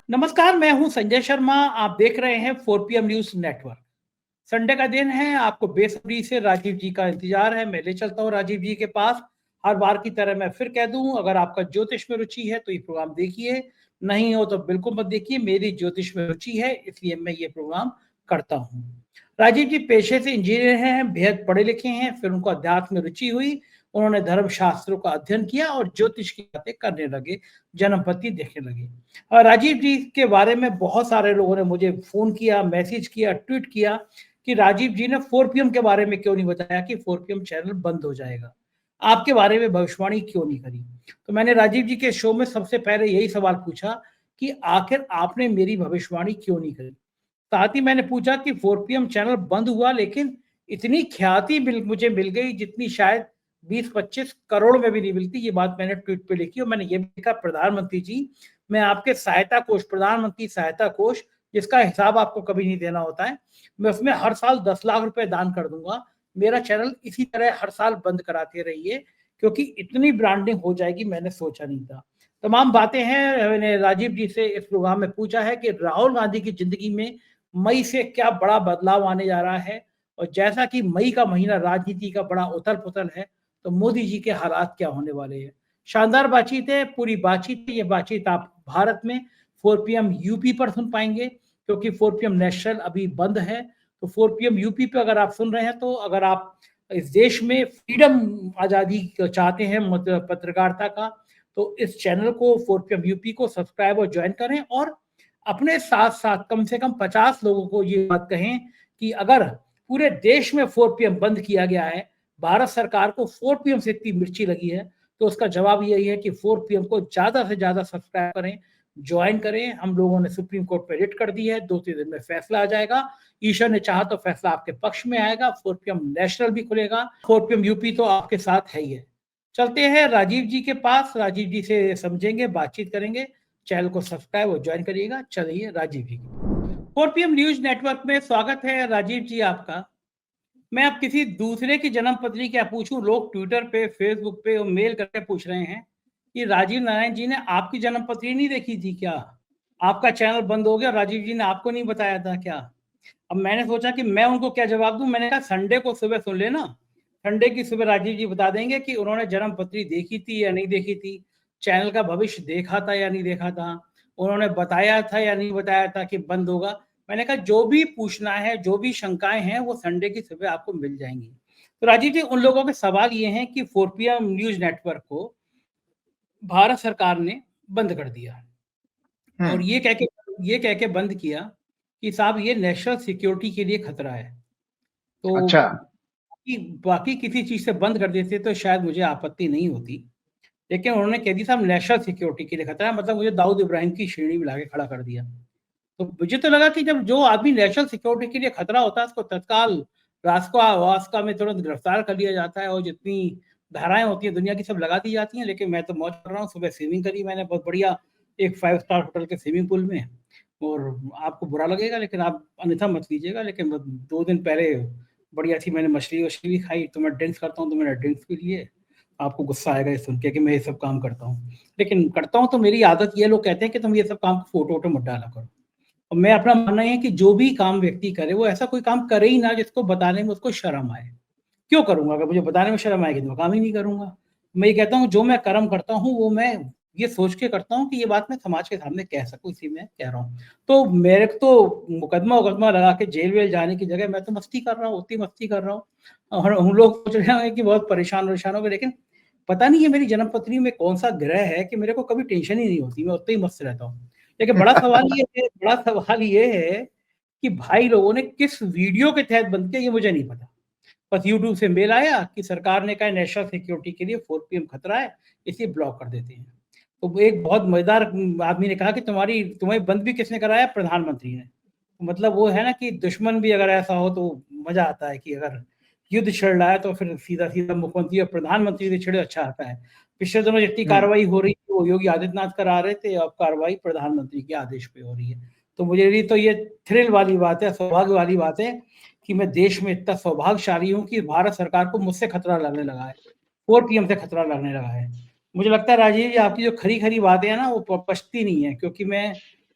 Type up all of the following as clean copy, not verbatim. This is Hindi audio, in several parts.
नमस्कार, मैं हूं संजय शर्मा। आप देख रहे हैं 4 PM न्यूज नेटवर्क। संडे का दिन है, आपको बेसब्री से राजीव जी का इंतजार है। मैं ले चलता हूं राजीव जी के पास। हर बार की तरह मैं फिर कह दूं, अगर आपका ज्योतिष में रुचि है तो ये प्रोग्राम देखिए, नहीं हो तो बिल्कुल मत देखिए। मेरी ज्योतिष में रुचि है, इसलिए मैं ये प्रोग्राम करता हूँ। राजीव जी पेशे से इंजीनियर हैं, बेहद पढ़े लिखे हैं, फिर उनको अध्यात्म में रुचि हुई। उन्होंने धर्म शास्त्रों का अध्ययन किया और ज्योतिष की बातें करने लगे, जन्मपति देखने लगे। राजीव जी के बारे में बहुत सारे लोगों ने मुझे फोन किया, मैसेज किया, ट्वीट किया कि राजीव जी ने 4 PM के बारे में क्यों नहीं बताया कि 4 PM चैनल बंद हो जाएगा, आपके बारे में भविष्यवाणी क्यों नहीं करी। तो मैंने राजीव जी के शो में सबसे पहले यही सवाल पूछा कि आखिर आपने मेरी भविष्यवाणी क्यों नहीं करी। साथ ही मैंने पूछा कि 4 PM चैनल बंद हुआ, लेकिन इतनी ख्याति मुझे मिल गई जितनी शायद 20-25 करोड़ में भी नहीं मिलती। ये बात मैंने ट्वीट पे लिखी और मैंने ये भी लिखा, प्रधानमंत्री जी, मैं आपके सहायता कोष, प्रधानमंत्री सहायता कोष, जिसका हिसाब आपको कभी नहीं देना होता है, मैं उसमें हर साल 10 लाख रुपए दान कर दूंगा। मेरा चैनल इसी तरह हर साल बंद कराते रहिए, क्योंकि इतनी ब्रांडिंग हो जाएगी मैंने सोचा नहीं था। तमाम बातें हैं। मैंने राजीव जी से इस प्रोग्राम में पूछा है कि राहुल गांधी की जिंदगी में मई से क्या बड़ा बदलाव आने जा रहा है, और जैसा कि मई का महीना राजनीति का बड़ा उथल पुथल है, तो मोदी जी के हालात क्या होने वाले हैं। शानदार बातचीत है, पूरी बातचीत है। ये बातचीत आप भारत में 4 PM यूपी पर सुन पाएंगे, क्योंकि 4 PM नेशनल अभी बंद है। तो 4 PM यूपी पे अगर आप सुन रहे हैं, तो अगर आप इस देश में फ्रीडम, आज़ादी चाहते हैं मतलब पत्रकारिता का, तो इस चैनल को 4 PM यूपी को सब्सक्राइब और ज्वाइन करें, और अपने साथ साथ कम से कम 50 लोगों को ये बात कहें कि अगर पूरे देश में 4 PM बंद किया गया है, भारत सरकार को 4 PM से इतनी मिर्ची लगी है, तो उसका जवाब यही है कि 4 PM को ज्यादा से ज्यादा सब्सक्राइब करें, ज्वाइन करें। हम लोगों ने सुप्रीम कोर्ट पे रिट कर दी है, 2-3 दिन में फैसला आ जाएगा। ईश्वर ने चाहा तो फैसला आपके पक्ष में आएगा, 4 PM नेशनल भी खुलेगा, 4 PM यूपी तो आपके साथ है ही है। चलते हैं राजीव जी के पास, राजीव जी से समझेंगे, बातचीत करेंगे। चैनल को सब्सक्राइब और ज्वाइन करिएगा। चलिए राजीव जी, 4 PM न्यूज नेटवर्क में स्वागत है राजीव जी आपका। मैं अब किसी दूसरे की जन्म पत्री क्या पूछूं, लोग ट्विटर पे, फेसबुक पे और मेल करके पूछ रहे हैं कि राजीव नारायण जी ने आपकी जन्म पत्री नहीं देखी थी क्या, आपका चैनल बंद हो गया, राजीव जी ने आपको नहीं बताया था क्या। अब मैंने सोचा कि मैं उनको क्या जवाब दूं। मैंने कहा संडे को सुबह सुन लेना, संडे की सुबह राजीव जी बता देंगे कि उन्होंने जन्म पत्री देखी थी या नहीं देखी थी, चैनल का भविष्य देखा था या नहीं देखा था, उन्होंने बताया था या नहीं बताया था कि बंद होगा। मैंने कहा जो भी पूछना है, जो भी शंकाएं हैं, वो संडे की सुबह आपको मिल जाएंगी। तो राजीव जी, उन लोगों के सवाल ये हैं कि 4 PM न्यूज नेटवर्क को भारत सरकार ने बंद कर दिया, और हम्म। ये कह के बंद किया कि साहब ये नेशनल सिक्योरिटी के लिए खतरा है। तो अच्छा। बाकी किसी चीज से बंद कर देते तो शायद मुझे आपत्ति नहीं होती, लेकिन उन्होंने कह दी साहब नेशनल सिक्योरिटी के लिए खतरा है, मतलब मुझे दाऊद इब्राहिम की श्रेणी में लाके खड़ा कर दिया। तो मुझे तो लगा कि जब जो आदमी नेशनल सिक्योरिटी के लिए खतरा होता है, उसको तत्काल रास्का में तुरंत गिरफ्तार कर लिया जाता है, और जितनी धाराएं होती हैं दुनिया की सब लगा दी जाती हैं। लेकिन मैं तो मौज कर रहा हूँ, सुबह स्विमिंग करी मैंने बहुत बढ़िया, एक 5 स्टार होटल के स्विमिंग पूल में। और आपको बुरा लगेगा, लेकिन आप अन्यथा मत लीजिएगा, लेकिन 2 दिन पहले बढ़िया थी, मैंने मछली वछली भी खाई। तो मैं ड्रिंक्स करता हूँ, तो मैंने ड्रिंक्स भी लिए। आपको गुस्सा आएगा ये सुन के कि मैं ये सब काम करता हूँ, लेकिन करता हूँ तो मेरी आदत ये, लोग कहते हैं कि तुम ये सब काम फोटो वोटो मत डाला करो। और मैं अपना मानना है कि जो भी काम व्यक्ति करे, वो ऐसा कोई काम करे ही ना जिसको बताने में उसको शर्म आए। क्यों करूंगा? अगर मुझे बताने में शर्म आएगी तो मैं काम ही नहीं करूंगा। मैं ये कहता हूँ जो मैं कर्म करता हूँ वो मैं ये सोच के करता हूँ कि ये बात मैं समाज के सामने कह सकूं, इसी में कह रहा हूँ। तो मेरे को तो मुकदमा उकदमा लगा के जेल वेल जाने की जगह मैं तो मस्ती कर रहा हूँ, उतनी मस्ती कर रहा हूँ। और हम लोग सोच रहे हैं कि बहुत परेशान वरेशान हो गए, लेकिन पता नहीं है मेरी जन्म पत्री में कौन सा ग्रह है कि मेरे को कभी टेंशन ही नहीं होती, मैं उतना ही मस्त रहता हूँ। लेकिन बड़ा सवाल ये है कि भाई लोगों ने किस वीडियो के तहत बंद किया, ये मुझे नहीं पता। बस यूट्यूब से मेल आया कि सरकार ने कहा नेशनल सिक्योरिटी के लिए 4 PM खतरा है, इसलिए ब्लॉक कर देते हैं। तो एक बहुत मजेदार आदमी ने कहा कि तुम्हें बंद भी किसने कराया? प्रधानमंत्री ने। तो मतलब वो है ना कि दुश्मन भी अगर ऐसा हो तो मजा आता है, कि अगर युद्ध छिड़ रहा है तो फिर सीधा सीधा मुख्यमंत्री और प्रधानमंत्री से छिड़े, अच्छा आता है। पिछले दिनों जितनी हम्म। कार्रवाई हो रही थी वो योगी आदित्यनाथ करा रहे थे, अब कार्रवाई प्रधानमंत्री के आदेश पे हो रही है। तो मुझे लिए तो ये थ्रिल वाली बात है, सौभाग्य वाली बात है कि मैं देश में इतना सौभाग्यशाली हूँ कि भारत सरकार को मुझसे खतरा लगने लगा है, 4 PM से खतरा लगने लगा है। मुझे लगता है राजीव जी, आपकी जो खरी खरी बातें हैं ना, वो पछती नहीं है, क्योंकि मैं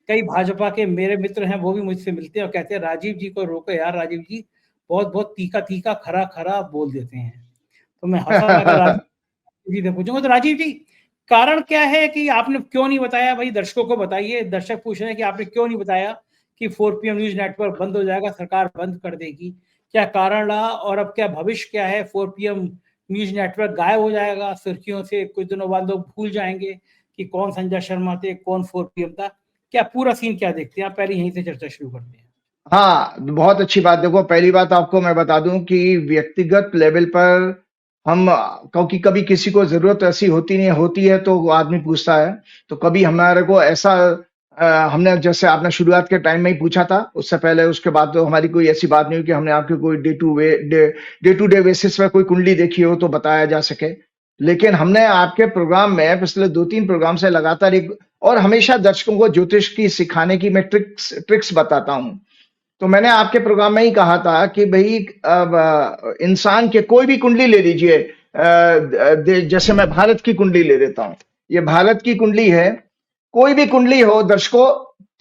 कई भाजपा के मेरे मित्र हैं, वो भी मुझसे मिलते हैं और कहते हैं राजीव जी को रोको यार, राजीव जी बहुत बहुत तीखा तीखा खरा खरा बोल देते हैं। तो मैं हंसा, मैं राजीव जी से पूछूंगा तो राजीव जी कारण क्या है कि आपने क्यों नहीं बताया? भाई दर्शकों को बताइए, दर्शक पूछ रहे हैं कि आपने क्यों नहीं बताया कि 4 PM न्यूज नेटवर्क बंद हो जाएगा, सरकार बंद कर देगी। क्या कारण रहा और अब क्या भविष्य क्या है? 4 PM न्यूज नेटवर्क गायब हो जाएगा सुर्खियों से, कुछ दिनों बाद लोग भूल जाएंगे कि कौन संजय शर्मा थे, कौन 4 PM था। क्या पूरा सीन क्या देखते हैं आप? पहले यहीं से चर्चा शुरू करते हैं। हाँ, बहुत अच्छी बात। देखो, पहली बात आपको मैं बता दूं कि व्यक्तिगत लेवल पर हम, क्योंकि कभी किसी को जरूरत ऐसी होती नहीं होती है तो वो आदमी पूछता है, तो कभी हमारे को ऐसा हमने, जैसे आपने शुरुआत के टाइम में ही पूछा था, उससे पहले उसके बाद तो हमारी कोई ऐसी बात नहीं हुई कि हमने आपकी कोई डे टू डे बेसिस पे कोई कुंडली देखी हो तो बताया जा सके। लेकिन हमने आपके प्रोग्राम में पिछले 2-3 प्रोग्राम से लगातार एक, और हमेशा दर्शकों को ज्योतिष की सिखाने की मैं ट्रिक्स बताता हूँ। तो मैंने आपके प्रोग्राम में ही कहा था कि भाई अब इंसान के कोई भी कुंडली ले लीजिए, जैसे मैं भारत की कुंडली ले लेता हूं, ये भारत की कुंडली है। कोई भी कुंडली हो दर्शकों,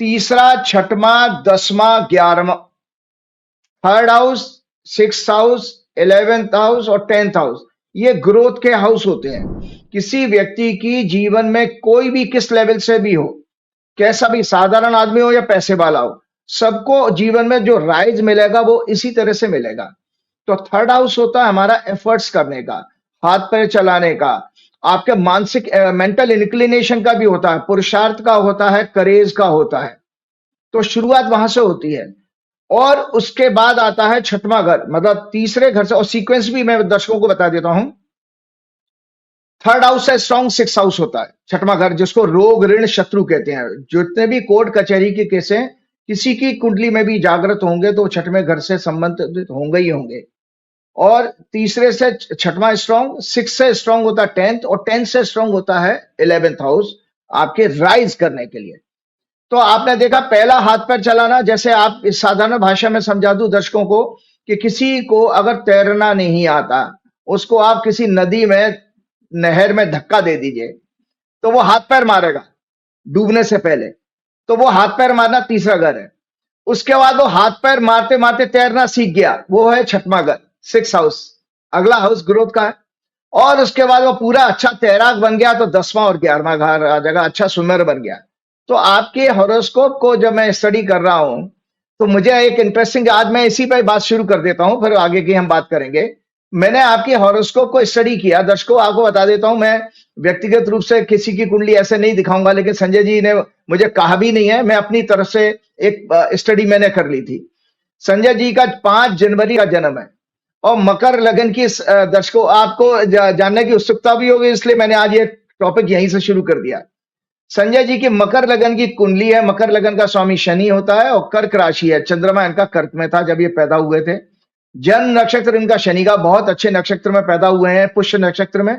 तीसरा, छठवां, 10वां, 11वां, third house, 6th house, 11th house और 10th हाउस, ये ग्रोथ के हाउस होते हैं। किसी व्यक्ति की जीवन में कोई भी किस लेवल से भी हो, कैसा भी साधारण आदमी हो या पैसे वाला हो, सबको जीवन में जो राइज मिलेगा वो इसी तरह से मिलेगा। तो थर्ड हाउस होता है हमारा एफर्ट्स करने का, हाथ पैर चलाने का, आपके मानसिक मेंटल इंक्लिनेशन का भी होता है, पुरुषार्थ का होता है, करेज का होता है। तो शुरुआत वहां से होती है। और उसके बाद आता है छठवां घर, मतलब तीसरे घर से, और सीक्वेंस भी मैं दर्शकों को बता देता हूं। थर्ड हाउस है स्ट्रॉन्ग, 6th हाउस होता है छठवां घर, जिसको रोग ऋण शत्रु कहते हैं। जितने भी कोर्ट कचहरी के केस हैं, किसी की कुंडली में भी जागृत होंगे तो छठवें घर से संबंधित होंगे ही होंगे। और तीसरे से छठवां स्ट्रॉन्ग, 6 से स्ट्रॉन्ग होता है 10th, और 10th से स्ट्रॉन्ग होता है 11th हाउस, आपके राइज करने के लिए। तो आपने देखा पहला हाथ पैर चलाना, जैसे आप इस साधारण भाषा में समझा दूं दर्शकों को, कि किसी को अगर तैरना नहीं आता, उसको आप किसी नदी में, नहर में धक्का दे दीजिए तो वो हाथ पैर मारेगा डूबने से पहले। तो वो हाथ पैर मारना तीसरा घर है। उसके बाद वो हाथ पैर मारते मारते तैरना सीख गया, वो है छठवां घर, 6th हाउस, अगला हाउस ग्रोथ का है। और उसके बाद वो पूरा अच्छा तैराक बन गया तो 10वां और 11वां घर आ जाएगा, अच्छा स्विमर बन गया। तो आपके हॉरोस्कोप को जब मैं स्टडी कर रहा हूं तो मुझे एक इंटरेस्टिंग, आज मैं इसी पर बात शुरू कर देता हूं, फिर आगे की हम बात करेंगे। मैंने आपकी हॉरोस्कोप को स्टडी किया दर्शकों, आपको बता देता हूं, मैं व्यक्तिगत रूप से किसी की कुंडली ऐसे नहीं दिखाऊंगा, लेकिन संजय जी ने मुझे कहा भी नहीं है, मैं अपनी तरफ से एक स्टडी मैंने कर ली थी। संजय जी का 5 जनवरी का जन्म है और मकर लगन की, दर्शकों आपको जानने की उत्सुकता भी होगी, इसलिए मैंने आज ये टॉपिक यहीं से शुरू कर दिया। संजय जी की मकर लगन की कुंडली है, मकर लगन का स्वामी शनि होता है और कर्क राशि है, चंद्रमा इनका कर्क में था जब ये पैदा हुए थे। जन्म नक्षत्र इनका शनि का, बहुत अच्छे नक्षत्र में पैदा हुए हैं, पुष्य नक्षत्र में,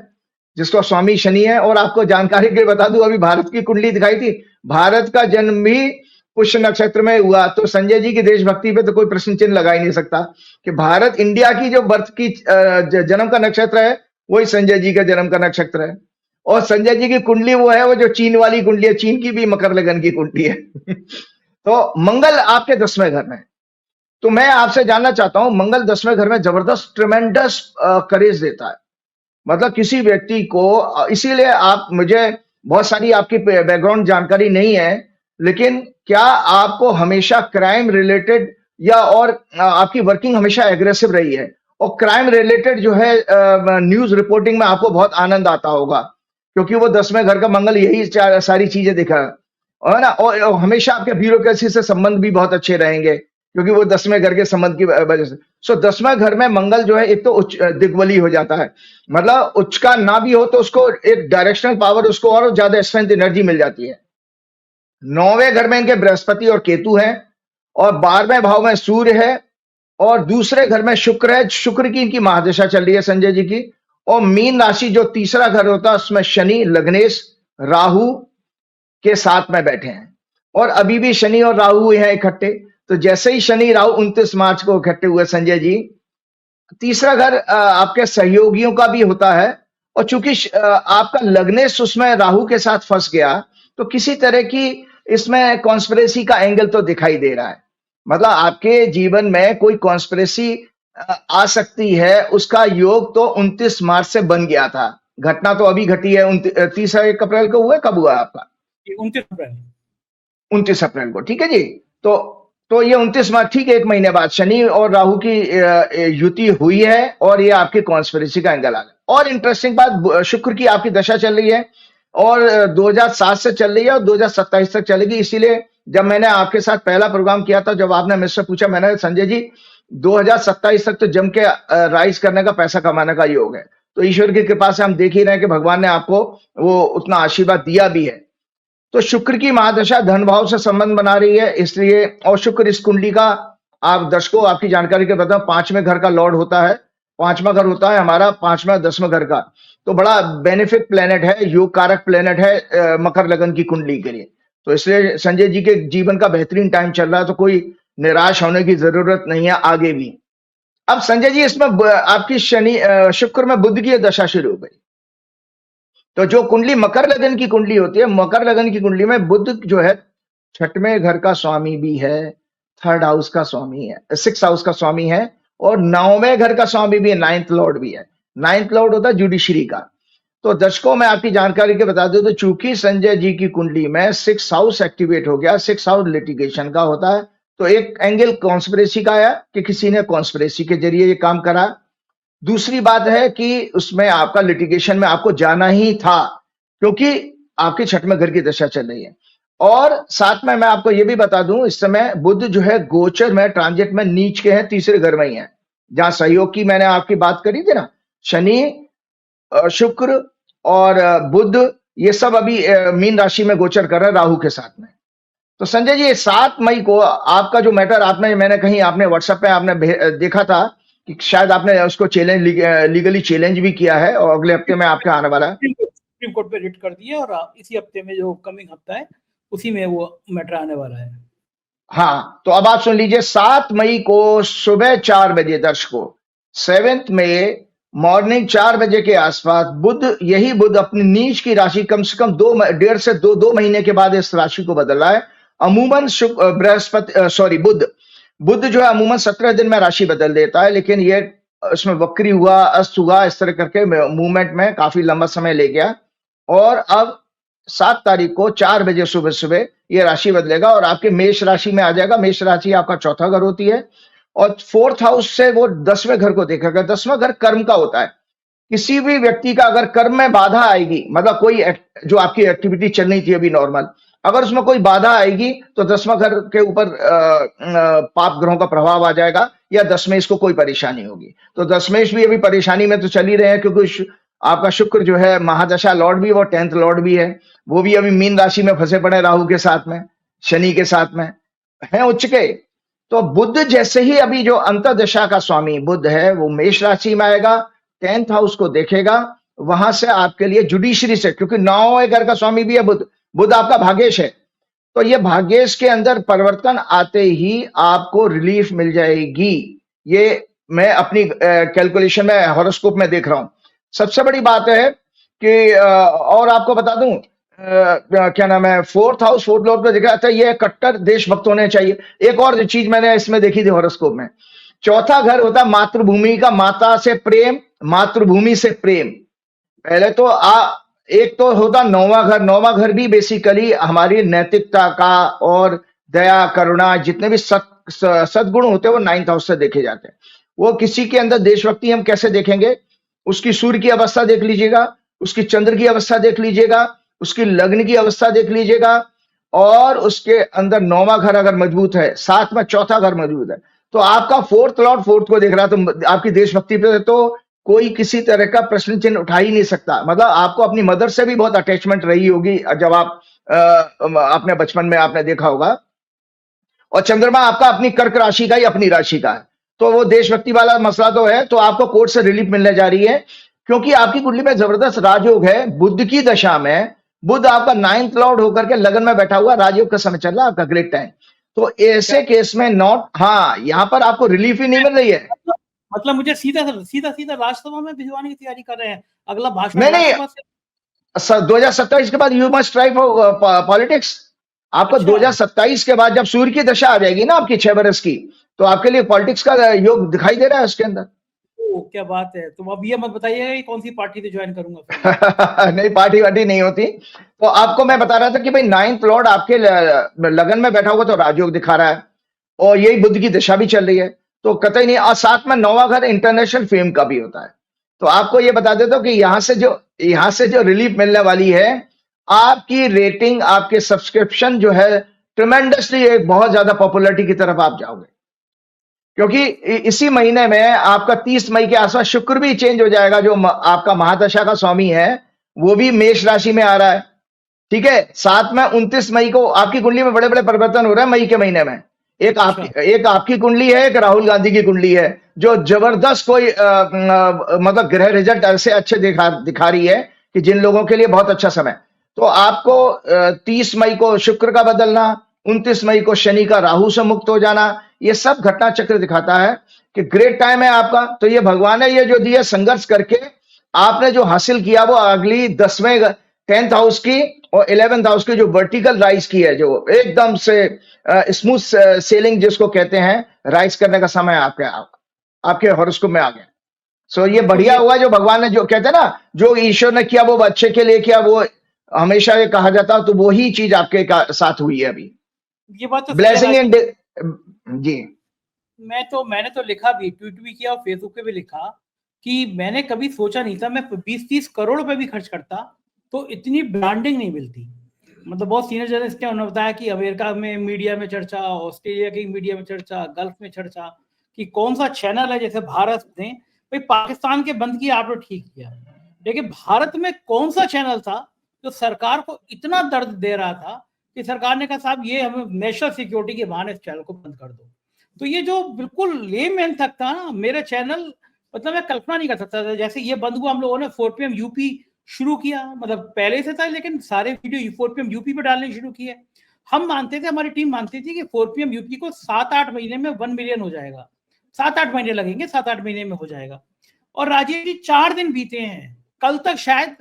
जिसका स्वामी शनि है। और आपको जानकारी के लिए बता दूं, अभी भारत की कुंडली दिखाई थी, भारत का जन्म भी पुष्य नक्षत्र में हुआ। तो संजय जी की देशभक्ति पे तो कोई प्रश्न चिन्ह लगा ही नहीं सकता कि भारत, इंडिया की जो बर्थ की जन्म का नक्षत्र है वही संजय जी का जन्म का नक्षत्र है। और संजय जी की कुंडली वो है, वो जो चीन वाली कुंडली है, चीन की भी मकर लगन की कुंडली है। तो मंगल आपके 10वें घर में, तो मैं आपसे जानना चाहता हूं, मंगल 10वें घर में जबरदस्त ट्रेमेंडस करेज देता है। मतलब किसी व्यक्ति को, इसीलिए आप, मुझे बहुत सारी आपकी बैकग्राउंड जानकारी नहीं है, लेकिन क्या आपको हमेशा क्राइम रिलेटेड या और आपकी वर्किंग हमेशा एग्रेसिव रही है, और क्राइम रिलेटेड जो है न्यूज रिपोर्टिंग में आपको बहुत आनंद आता होगा, क्योंकि वो 10वें घर का मंगल यही सारी चीजें दिखा है ना। और हमेशा आपके ब्यूरोक्रेसी से संबंध भी बहुत अच्छे रहेंगे, क्योंकि वो 10वें घर के संबंध की वजह से। सो 10वें घर में मंगल जो है, एक तो उच्च दिग्बली हो जाता है, मतलब उच्च का ना भी हो तो उसको एक डायरेक्शनल पावर, उसको और ज्यादा स्ट्रेंथ एनर्जी मिल जाती है। 9वें घर में इनके बृहस्पति और केतु हैं, और 12वें भाव में सूर्य है, और दूसरे घर में शुक्र है। शुक्र की इनकी महादशा चल रही है संजय जी की। और मीन राशि जो तीसरा घर होता है, उसमें शनि, लग्नेश, राहु के साथ में बैठे हैं, और अभी भी शनि और राहु हैं इकट्ठे। तो जैसे ही शनि राहु 29 मार्च को इकट्ठे हुए संजय जी, तीसरा घर आपके सहयोगियों का भी होता है, और चूंकि आपका लग्नेश उसमें राहु के साथ फंस गया, तो किसी तरह की इसमें कॉन्स्पिरेसी का एंगल तो दिखाई दे रहा है। मतलब आपके जीवन में कोई कॉन्स्पिरेसी आ सकती है, उसका योग तो 29 मार्च से बन गया था। घटना तो अभी घटी है, 30 अप्रैल को हुआ, कब हुआ आपका? 29 अप्रैल को, ठीक है जी। तो ये 29 मार्च, ठीक है, 1 महीने बाद शनि और राहु की युति हुई है और ये आपकी कॉन्स्पिरेसी का एंगल आ गया। और इंटरेस्टिंग बात, शुक्र की आपकी दशा चल रही है और 2007 से चल रही है और 2027 तक चलेगी। इसीलिए जब मैंने आपके साथ पहला प्रोग्राम किया था, जब आपने मुझसे पूछा, मैंने संजय जी 2027 तक तो जम के राइज करने का, पैसा कमाने का योग है। तो ईश्वर की कृपा से हम देख ही रहे हैं कि भगवान ने आपको वो उतना आशीर्वाद दिया भी है। तो शुक्र की महादशा धन भाव से संबंध बना रही है, इसलिए। और शुक्र इस कुंडली का, आप दर्शकों आपकी जानकारी के बताओ, 5वें घर का लॉर्ड होता है। 5वां घर होता है हमारा 5वां 10वां घर का, तो बड़ा बेनिफिट प्लेनेट है, योग कारक प्लेनेट है मकर लगन की कुंडली के लिए। तो इसलिए संजय जी के जीवन का बेहतरीन टाइम चल रहा है, तो कोई निराश होने की जरूरत नहीं है आगे भी। अब संजय जी, इसमें आपकी शुक्र में बुध की दशा शुरू हो गई। तो जो कुंडली मकर लगन की कुंडली होती है, मकर लगन की कुंडली में बुध जो है 6वें घर का स्वामी भी है, 3rd हाउस का स्वामी है, 6th हाउस का स्वामी है, और 9वें घर का स्वामी भी है, 9th लॉर्ड भी है। 9th लॉर्ड होता है जुडिशरी का। तो दर्शकों मैं आपकी जानकारी के बता दूं, तो चूंकि संजय जी की कुंडली में 6th हाउस एक्टिवेट हो गया, 6th हाउस लिटिगेशन का होता है, तो एक एंगल कॉन्स्पिरेसी का आया कि किसी ने कॉन्स्पिरेसी के जरिए ये काम करा। दूसरी बात है कि उसमें आपका लिटिगेशन में आपको जाना ही था, क्योंकि आपके 6वें घर की दशा चल रही है। और साथ में मैं आपको यह भी बता दूं, इस समय बुध जो है गोचर में, ट्रांजिट में नीच के हैं, 3रे घर में ही है, जहां सहयोग की मैंने आपकी बात करी थी ना, शनि, शुक्र और बुध, ये सब अभी मीन राशि में गोचर कर रहे हैं राहु के साथ में। तो संजय जी 7 मई को आपका जो मैटर, आपने, मैंने कहीं आपने व्हाट्सएप पे आपने देखा था कि शायद आपने उसको चैलेंज, लीगली चैलेंज भी किया है, और अगले हफ्ते में आपका आने वाला है। सुप्रीम कोर्ट पे रिट कर दिए और इसी हफ्ते में, जो कमिंग हफ्ता है, उसी में वो मैटर आने वाला है। हाँ, तो अब आप सुन लीजिए, 7 मई को सुबह 4 बजे दर्शकों, 7th मई मॉर्निंग 4 बजे के आसपास बुध, यही बुध अपनी नीच की राशि कम से कम 1.5 से 2 महीने के बाद इस राशि को बदल रहा है। अमूमन बृहस्पति बुध जो है अमूमन 17 दिन में राशि बदल देता है, लेकिन ये उसमें वक्री हुआ, अस्त हुआ, इस तरह करके मूवमेंट में काफी लंबा समय ले गया। और अब 7 तारीख को 4 बजे सुबह सुबह ये राशि बदलेगा और आपके मेष राशि में आ जाएगा। मेष राशि आपका 4था घर होती है, और 4th हाउस से वो 10वें घर को देखेगा। 10वां घर कर्म का होता है। किसी भी व्यक्ति का अगर कर्म में बाधा आएगी, मतलब कोई जो आपकी एक्टिविटी चल रही थी अभी नॉर्मल, अगर उसमें कोई बाधा आएगी तो 10वां घर के ऊपर पाप ग्रहों का प्रभाव आ जाएगा, या दशमेश को कोई परेशानी होगी। तो दशमेश भी अभी परेशानी में तो चल ही रहे हैं, क्योंकि आपका शुक्र जो है महादशा लॉर्ड भी, वो 10th लॉर्ड भी है, वो भी अभी मीन राशि में फंसे पड़े राहु के साथ में, शनि के साथ में है उच्च के। तो बुध जैसे ही अभी जो अंतर्दशा का स्वामी बुध है वो मेष राशि में आएगा, 10th हाउस को देखेगा, वहां से आपके लिए जुडिशरी से, क्योंकि 9वें घर का स्वामी भी है बुध, बुध आपका भाग्येश है, तो ये भाग्येश के अंदर परिवर्तन आते ही आपको रिलीफ मिल जाएगी। ये मैं अपनी कैलकुलेशन में, हॉरोस्कोप में देख रहा हूं। सबसे बड़ी बात है कि और आपको बता दूं, क्या नाम है, 4th हाउस 4th लॉर्ड पे देखा जाता है, ये कट्टर देशभक्त होने चाहिए। एक और चीज मैंने इसमें देखी थी हॉरोस्कोप में, 4था घर होता है मातृभूमि का, माता से प्रेम, मातृभूमि से प्रेम। पहले तो एक तो होता 9वां घर। 9वां घर भी बेसिकली हमारी नैतिकता का और दया, करुणा, जितने भी सद्गुण होते हैं वो 9th हाउस से देखे जाते हैं। वो किसी के अंदर देशभक्ति हम कैसे देखेंगे, उसकी सूर्य की अवस्था देख लीजिएगा, उसकी चंद्र की अवस्था देख लीजिएगा, उसकी लग्न की अवस्था देख लीजिएगा, और उसके अंदर 9वां घर अगर मजबूत है, साथ में 4था घर मजबूत है, तो आपका 4th लॉर्ड 4th को देख रहा है, तो आपकी देशभक्ति पे तो कोई किसी तरह का प्रश्न चिन्ह उठा ही नहीं सकता। मतलब आपको अपनी मदर से भी बहुत अटैचमेंट रही होगी, जब आप अपने बचपन में आपने देखा होगा। और चंद्रमा आपका अपनी कर्क राशि का ही अपनी राशि का है, तो वो देशभक्ति वाला मसला तो है। तो आपको कोर्ट से रिलीफ मिलने जा रही है, क्योंकि आपकी कुंडली में जबरदस्त राजयोग है। बुध की दशा में बुध आपका 9th लॉर्ड होकर के लगन में बैठा हुआ, राजयोग का समय चल रहा है आपका, ग्रेट टाइम। तो ऐसे केस में यहाँ पर आपको रिलीफ ही नहीं मिल रही है। मतलब मुझे सीधा राज्यसभा में भिजवाने की तैयारी कर रहे हैं, अगला भाषण नहीं, 2027 के बाद you must try for politics. आपको अच्छा 2027 के बाद जब सूर्य की दशा आ जाएगी ना आपकी 6 बरस की, तो आपके लिए पॉलिटिक्स का योग दिखाई दे रहा है उसके अंदर। ओ, क्या बात है। तुम अब ये मत बताइएगा कि कौन सी पार्टी से ज्वाइन करूंगा फिर मैं। नहीं, पार्टी वार्टी नहीं होती। तो आपको मैं बता रहा था कि भाई नाइन्थ लॉर्ड आपके लगन में बैठा हुआ तो राजयोग दिखा रहा है, और यही बुद्ध की दशा भी चल रही है, तो कतई नहीं। और साथ में 9वां घर इंटरनेशनल फेम का भी होता है। तो आपको ये बता देता हूँ कि यहाँ से जो रिलीफ मिलने वाली है, आपकी रेटिंग, आपके सब्सक्रिप्शन जो है, ट्रिमेंडसली एक बहुत ज्यादा पॉपुलरिटी की तरफ आप जाओगे। क्योंकि इसी महीने में आपका 30 मई के आसपास शुक्र भी चेंज हो जाएगा, जो आपका महादशा का स्वामी है, वो भी मेष राशि में आ रहा है। ठीक है, साथ में 29 मई को आपकी कुंडली में बड़े बड़े परिवर्तन हो रहे हैं मई के महीने में। अच्छा एक आपकी कुंडली है, एक राहुल गांधी की कुंडली है, जो जबरदस्त कोई मतलब ग्रह रिजल्ट ऐसे अच्छे दिखा रही है कि जिन लोगों के लिए बहुत अच्छा समय। तो आपको 30 मई को शुक्र का बदलना, 29 मई को शनि का राहु से मुक्त हो जाना, ये सब घटना चक्र दिखाता है कि ग्रेट टाइम है आपका। तो ये भगवान ने ये जो दिया संघर्ष करके आपने जो हासिल किया, वो अगली 10th हाउस की और 11th हाउस की जो वर्टिकल राइज की है, जो एकदम से स्मूथ सेलिंग जिसको कहते हैं, राइज करने का समय आपके हॉरोस्कोप में आ गया। सो ये बिल्कुल। बढ़िया हुआ जो भगवान ने, जो कहते हैं ना, जो ईश्वर ने किया वो अच्छे के लिए किया, वो हमेशा ये कहा जाता, तो वही चीज आपके साथ हुई है अभी। ये बात तो सही है ब्लेसिंग राजीव। इन जी। मैंने तो लिखा भी, ट्वीट भी किया और फेसबुक पे भी लिखा कि मैंने कभी सोचा नहीं था मैं 20-30 करोड़ रुपए भी खर्च करता तो इतनी ब्रांडिंग नहीं मिलती। मतलब बहुत सीनियर जर्नलिस्ट ने उन्होंने बताया कि अमेरिका में मीडिया में चर्चा, ऑस्ट्रेलिया की मीडिया में चर्चा, गल्फ में चर्चा कि कौन सा चैनल है, जैसे भारत ने भाई पाकिस्तान के बंद किया आपने ठीक किया, लेकिन भारत में कौन सा चैनल था जो सरकार को इतना दर्द दे रहा था कि सरकार ने कहा साहब ये हमें नेशनल सिक्योरिटी के बहाने इस चैनल को बंद कर दो। तो ये जो बिल्कुल लेमैन तक था ना मेरा चैनल, मतलब मैं कल्पना नहीं कर सकता था। जैसे ये बंद हुआ, हम लोगों ने 4PM यूपी शुरू किया, मतलब पहले से था लेकिन सारे वीडियो 4PM यूपी पे डालने शुरू किए। हम मानते थे, हमारी टीम मानती थी कि 4PM यूपी को 7-8 महीने में 1 मिलियन हो जाएगा, 7-8 महीने लगेंगे, 7-8 महीने में हो जाएगा। और राजीव जी 4 दिन बीते हैं, कल तक शायद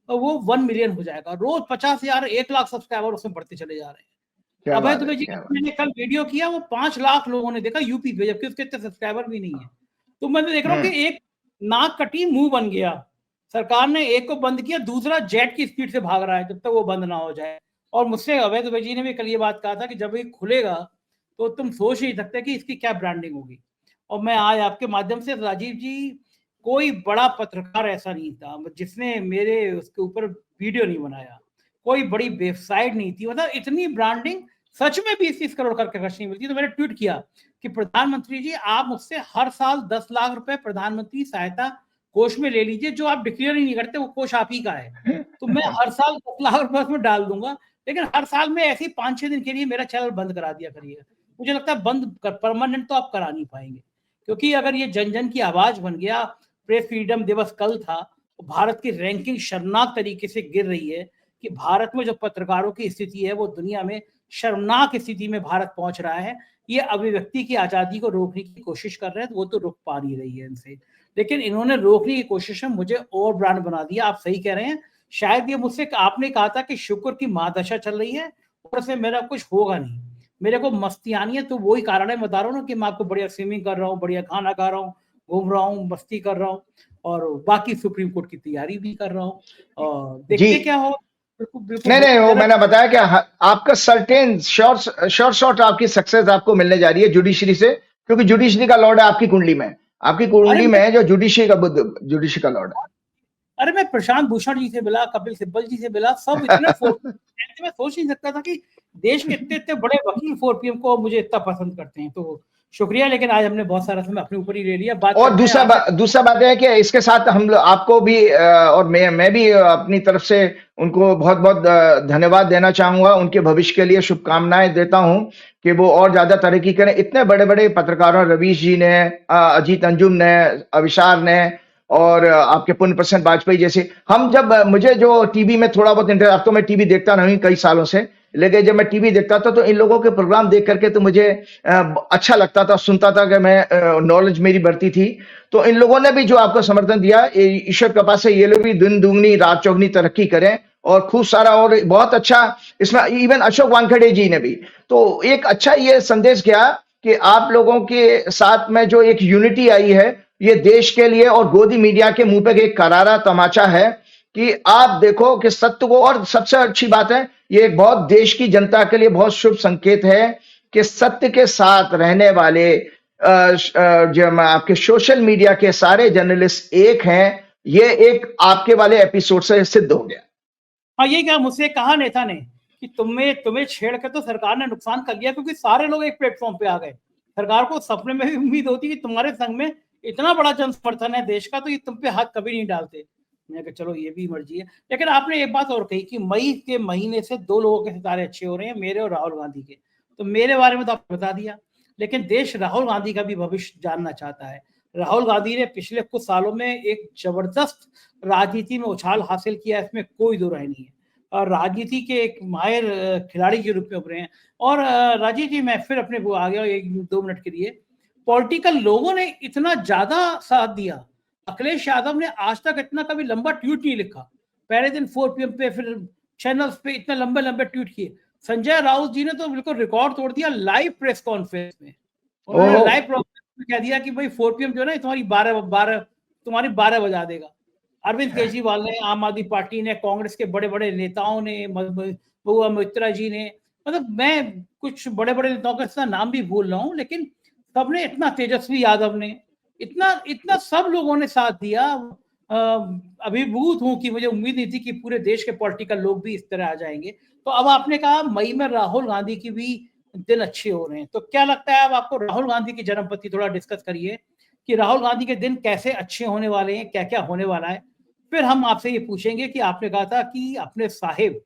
वो 1 मिलियन हो जाएगा। रोज 50,000 1 लाख सब्सक्राइबर उसमें बढ़ते चले जा रहे हैं। अभय दुबे जी मैंने कल वीडियो किया, वो 5 लाख लोगों ने देखा यूपी पे, जबकि उसके इतने सब्सक्राइबर भी नहीं है। तो मैं देख रहा हूँ कि एक नाक कटी मुंह बन गया। सरकार ने एक को बंद किया, दूसरा जेट की स्पीड से भाग रहा है जब तक वो बंद ना हो जाए। और मुझसे अभय दुबे जी ने भी कल ये बात कहा था कि जब ये खुलेगा तो तुम सोच नहीं सकते कि इसकी क्या ब्रांडिंग होगी। और मैं आज आपके माध्यम से, राजीव जी, कोई बड़ा पत्रकार ऐसा नहीं था जिसने मेरे उसके ऊपर वीडियो नहीं बनाया, कोई बड़ी वेबसाइट नहीं थी, मतलब इतनी ब्रांडिंग सच में 20-30 करोड़ करके खर्च नहीं मिलती। तो मैंने ट्वीट किया कि प्रधानमंत्री जी आप मुझसे हर साल 10 लाख रुपए प्रधानमंत्री सहायता कोष में ले लीजिए, जो आप डिक्लेयर ही नहीं करते वो कोष आप ही का है, तो मैं हर साल 10 लाख रुपए उसमें डाल दूंगा। लेकिन हर साल में ऐसे ही 5-6 दिन के लिए मेरा चैनल बंद करा दिया करिए। मुझे लगता है बंद परमानेंट तो आप करा नहीं पाएंगे, क्योंकि अगर ये जन जन की आवाज बन गया। प्रेस फ्रीडम दिवस कल था, तो भारत की रैंकिंग शर्मनाक तरीके से गिर रही है कि भारत में जो पत्रकारों की स्थिति है वो दुनिया में शर्मनाक स्थिति में भारत पहुंच रहा है। ये अभिव्यक्ति की आजादी को रोकने की कोशिश कर रहे हैं, तो वो तो रुक पा नहीं रही है इनसे, लेकिन इन्होंने रोकने की कोशिश में मुझे और ब्रांड बना दिया। आप सही कह रहे हैं, शायद ये मुझसे, आपने कहा था कि शुक्र की महादशा चल रही है और से मेरा कुछ होगा नहीं, मेरे को मस्ती आनी है, तो वही कारण है, बता रहा हूँ ना कि मैं आपको बढ़िया स्विमिंग कर रहा हूँ, बढ़िया खाना खा रहा हूँ, घूम रहा हूँ, मस्ती कर रहा हूँ, और बाकी सुप्रीम कोर्ट की तैयारी भी कर रहा हूँ, और देखते क्या हो। नहीं, वो मैंने बताया कि आपका सर्टेन शॉर्ट आपकी सक्सेस आपको मिलने जा रही है जुडिशरी से, क्योंकि जुडिशरी का लॉर्ड है आपकी कुंडली में। आपकी कुंडली में जो जुडिशरी का लॉर्ड है। अरे मैं प्रशांत भूषण जी से मिला, कपिल सिब्बल जी से मिला, सब इतने मैं सोच नहीं सकता था कि देश के इतने बड़े वकील 4PM को मुझे इतना पसंद करते हैं। तो शुक्रिया, लेकिन आज हमने बहुत सारा समय अपने ऊपर ही ले लिया। बात और दूसरा बात है कि इसके साथ हम आपको भी और मैं भी अपनी तरफ से उनको बहुत बहुत धन्यवाद देना चाहूंगा। उनके भविष्य के लिए शुभकामनाएं देता हूं कि वो और ज्यादा तरक्की करें। इतने बड़े बड़े पत्रकारों, रवीश जी ने, अजीत अंजुम ने, अविशार ने, और आपके पुण्य प्रसन्न वाजपेयी जैसे, हम जब मुझे जो टीवी में थोड़ा बहुत इंटरेस्ट, अब तो मैं टीवी देखता नहीं कई सालों से, लेकिन जब मैं टीवी देखता था तो इन लोगों के प्रोग्राम देख करके तो मुझे अच्छा लगता था, सुनता था कि मैं नॉलेज मेरी बढ़ती थी। तो इन लोगों ने भी जो आपको समर्थन दिया, ईश्वर कृपा से ये लोग भी दिन दुगनी रात चौगनी तरक्की करें और खूब सारा और बहुत अच्छा इसमें इवन अशोक वानखेड़े जी ने भी तो एक अच्छा ये संदेश किया कि आप लोगों के साथ में जो एक यूनिटी आई है ये देश के लिए और गोदी मीडिया के मुंह पे एक करारा तमाचा है कि आप देखो कि सत्य को और सबसे अच्छी बात है ये एक बहुत देश की जनता के लिए बहुत शुभ संकेत है कि सत्य के साथ रहने वाले जो आपके सोशल मीडिया के सारे जर्नलिस्ट एक हैं ये एक आपके वाले एपिसोड से सिद्ध हो गया। हाँ ये क्या मुझसे कहा नेता ने कि तुम्हें छेड़ कर तो सरकार ने नुकसान कर लिया क्योंकि सारे लोग एक प्लेटफॉर्म पे आ गए। सरकार को सपने में भी उम्मीद होती कि तुम्हारे संग में इतना बड़ा जन समर्थन है देश का तो ये तुम पे हाथ कभी नहीं डालते। मैं कहा चलो ये भी मर्जी है। लेकिन आपने एक बात और कही कि मई के महीने से 2 लोगों के सितारे अच्छे हो रहे हैं, मेरे और राहुल गांधी के। तो मेरे बारे में तो आपने बता दिया, लेकिन देश राहुल गांधी का भी भविष्य जानना चाहता है। राहुल गांधी ने पिछले कुछ सालों में एक जबरदस्त राजनीति में उछाल हासिल किया, इसमें कोई दो राय नहीं है। और राजनीति के एक माहिर खिलाड़ी के रूप में उभरे हैं। और राजीव जी मैं फिर अपने वो आ गया 1-2 मिनट के लिए। पॉलिटिकल लोगों ने इतना ज्यादा साथ दिया, अखिलेश यादव ने आज तक इतना कभी लंबा ट्वीट नहीं लिखा। पहले दिन 4 PM पे फिर चैनल्स पे इतने लंबे लंबे ट्वीट किए। संजय राउत जी ने तो बिल्कुल रिकॉर्ड तोड़ दिया लाइव प्रेस कॉन्फ्रेंस में। उन्होंने लाइव में कह दिया कि भाई 4 PM जो है ना तुम्हारी 12 बजा देगा। अरविंद केजरीवाल ने, आम आदमी पार्टी ने, कांग्रेस के बड़े बड़े नेताओं ने, महुआ मोइत्रा जी ने, मतलब मैं कुछ बड़े बड़े नेताओं का नाम भी भूल रहा हूँ, लेकिन सबने इतना, तेजस्वी यादव ने, इतना सब लोगों ने साथ दिया। अभिभूत हूं कि मुझे उम्मीद नहीं थी कि पूरे देश के पॉलिटिकल लोग भी इस तरह आ जाएंगे। तो अब आपने कहा मई में राहुल गांधी की भी दिन अच्छे हो रहे हैं, तो क्या लगता है अब आपको राहुल गांधी की जन्मतिथि थोड़ा डिस्कस करिए कि राहुल गांधी के दिन कैसे अच्छे होने वाले हैं, क्या क्या होने वाला है। फिर हम आपसे ये पूछेंगे कि आपने कहा था कि अपने साहिब,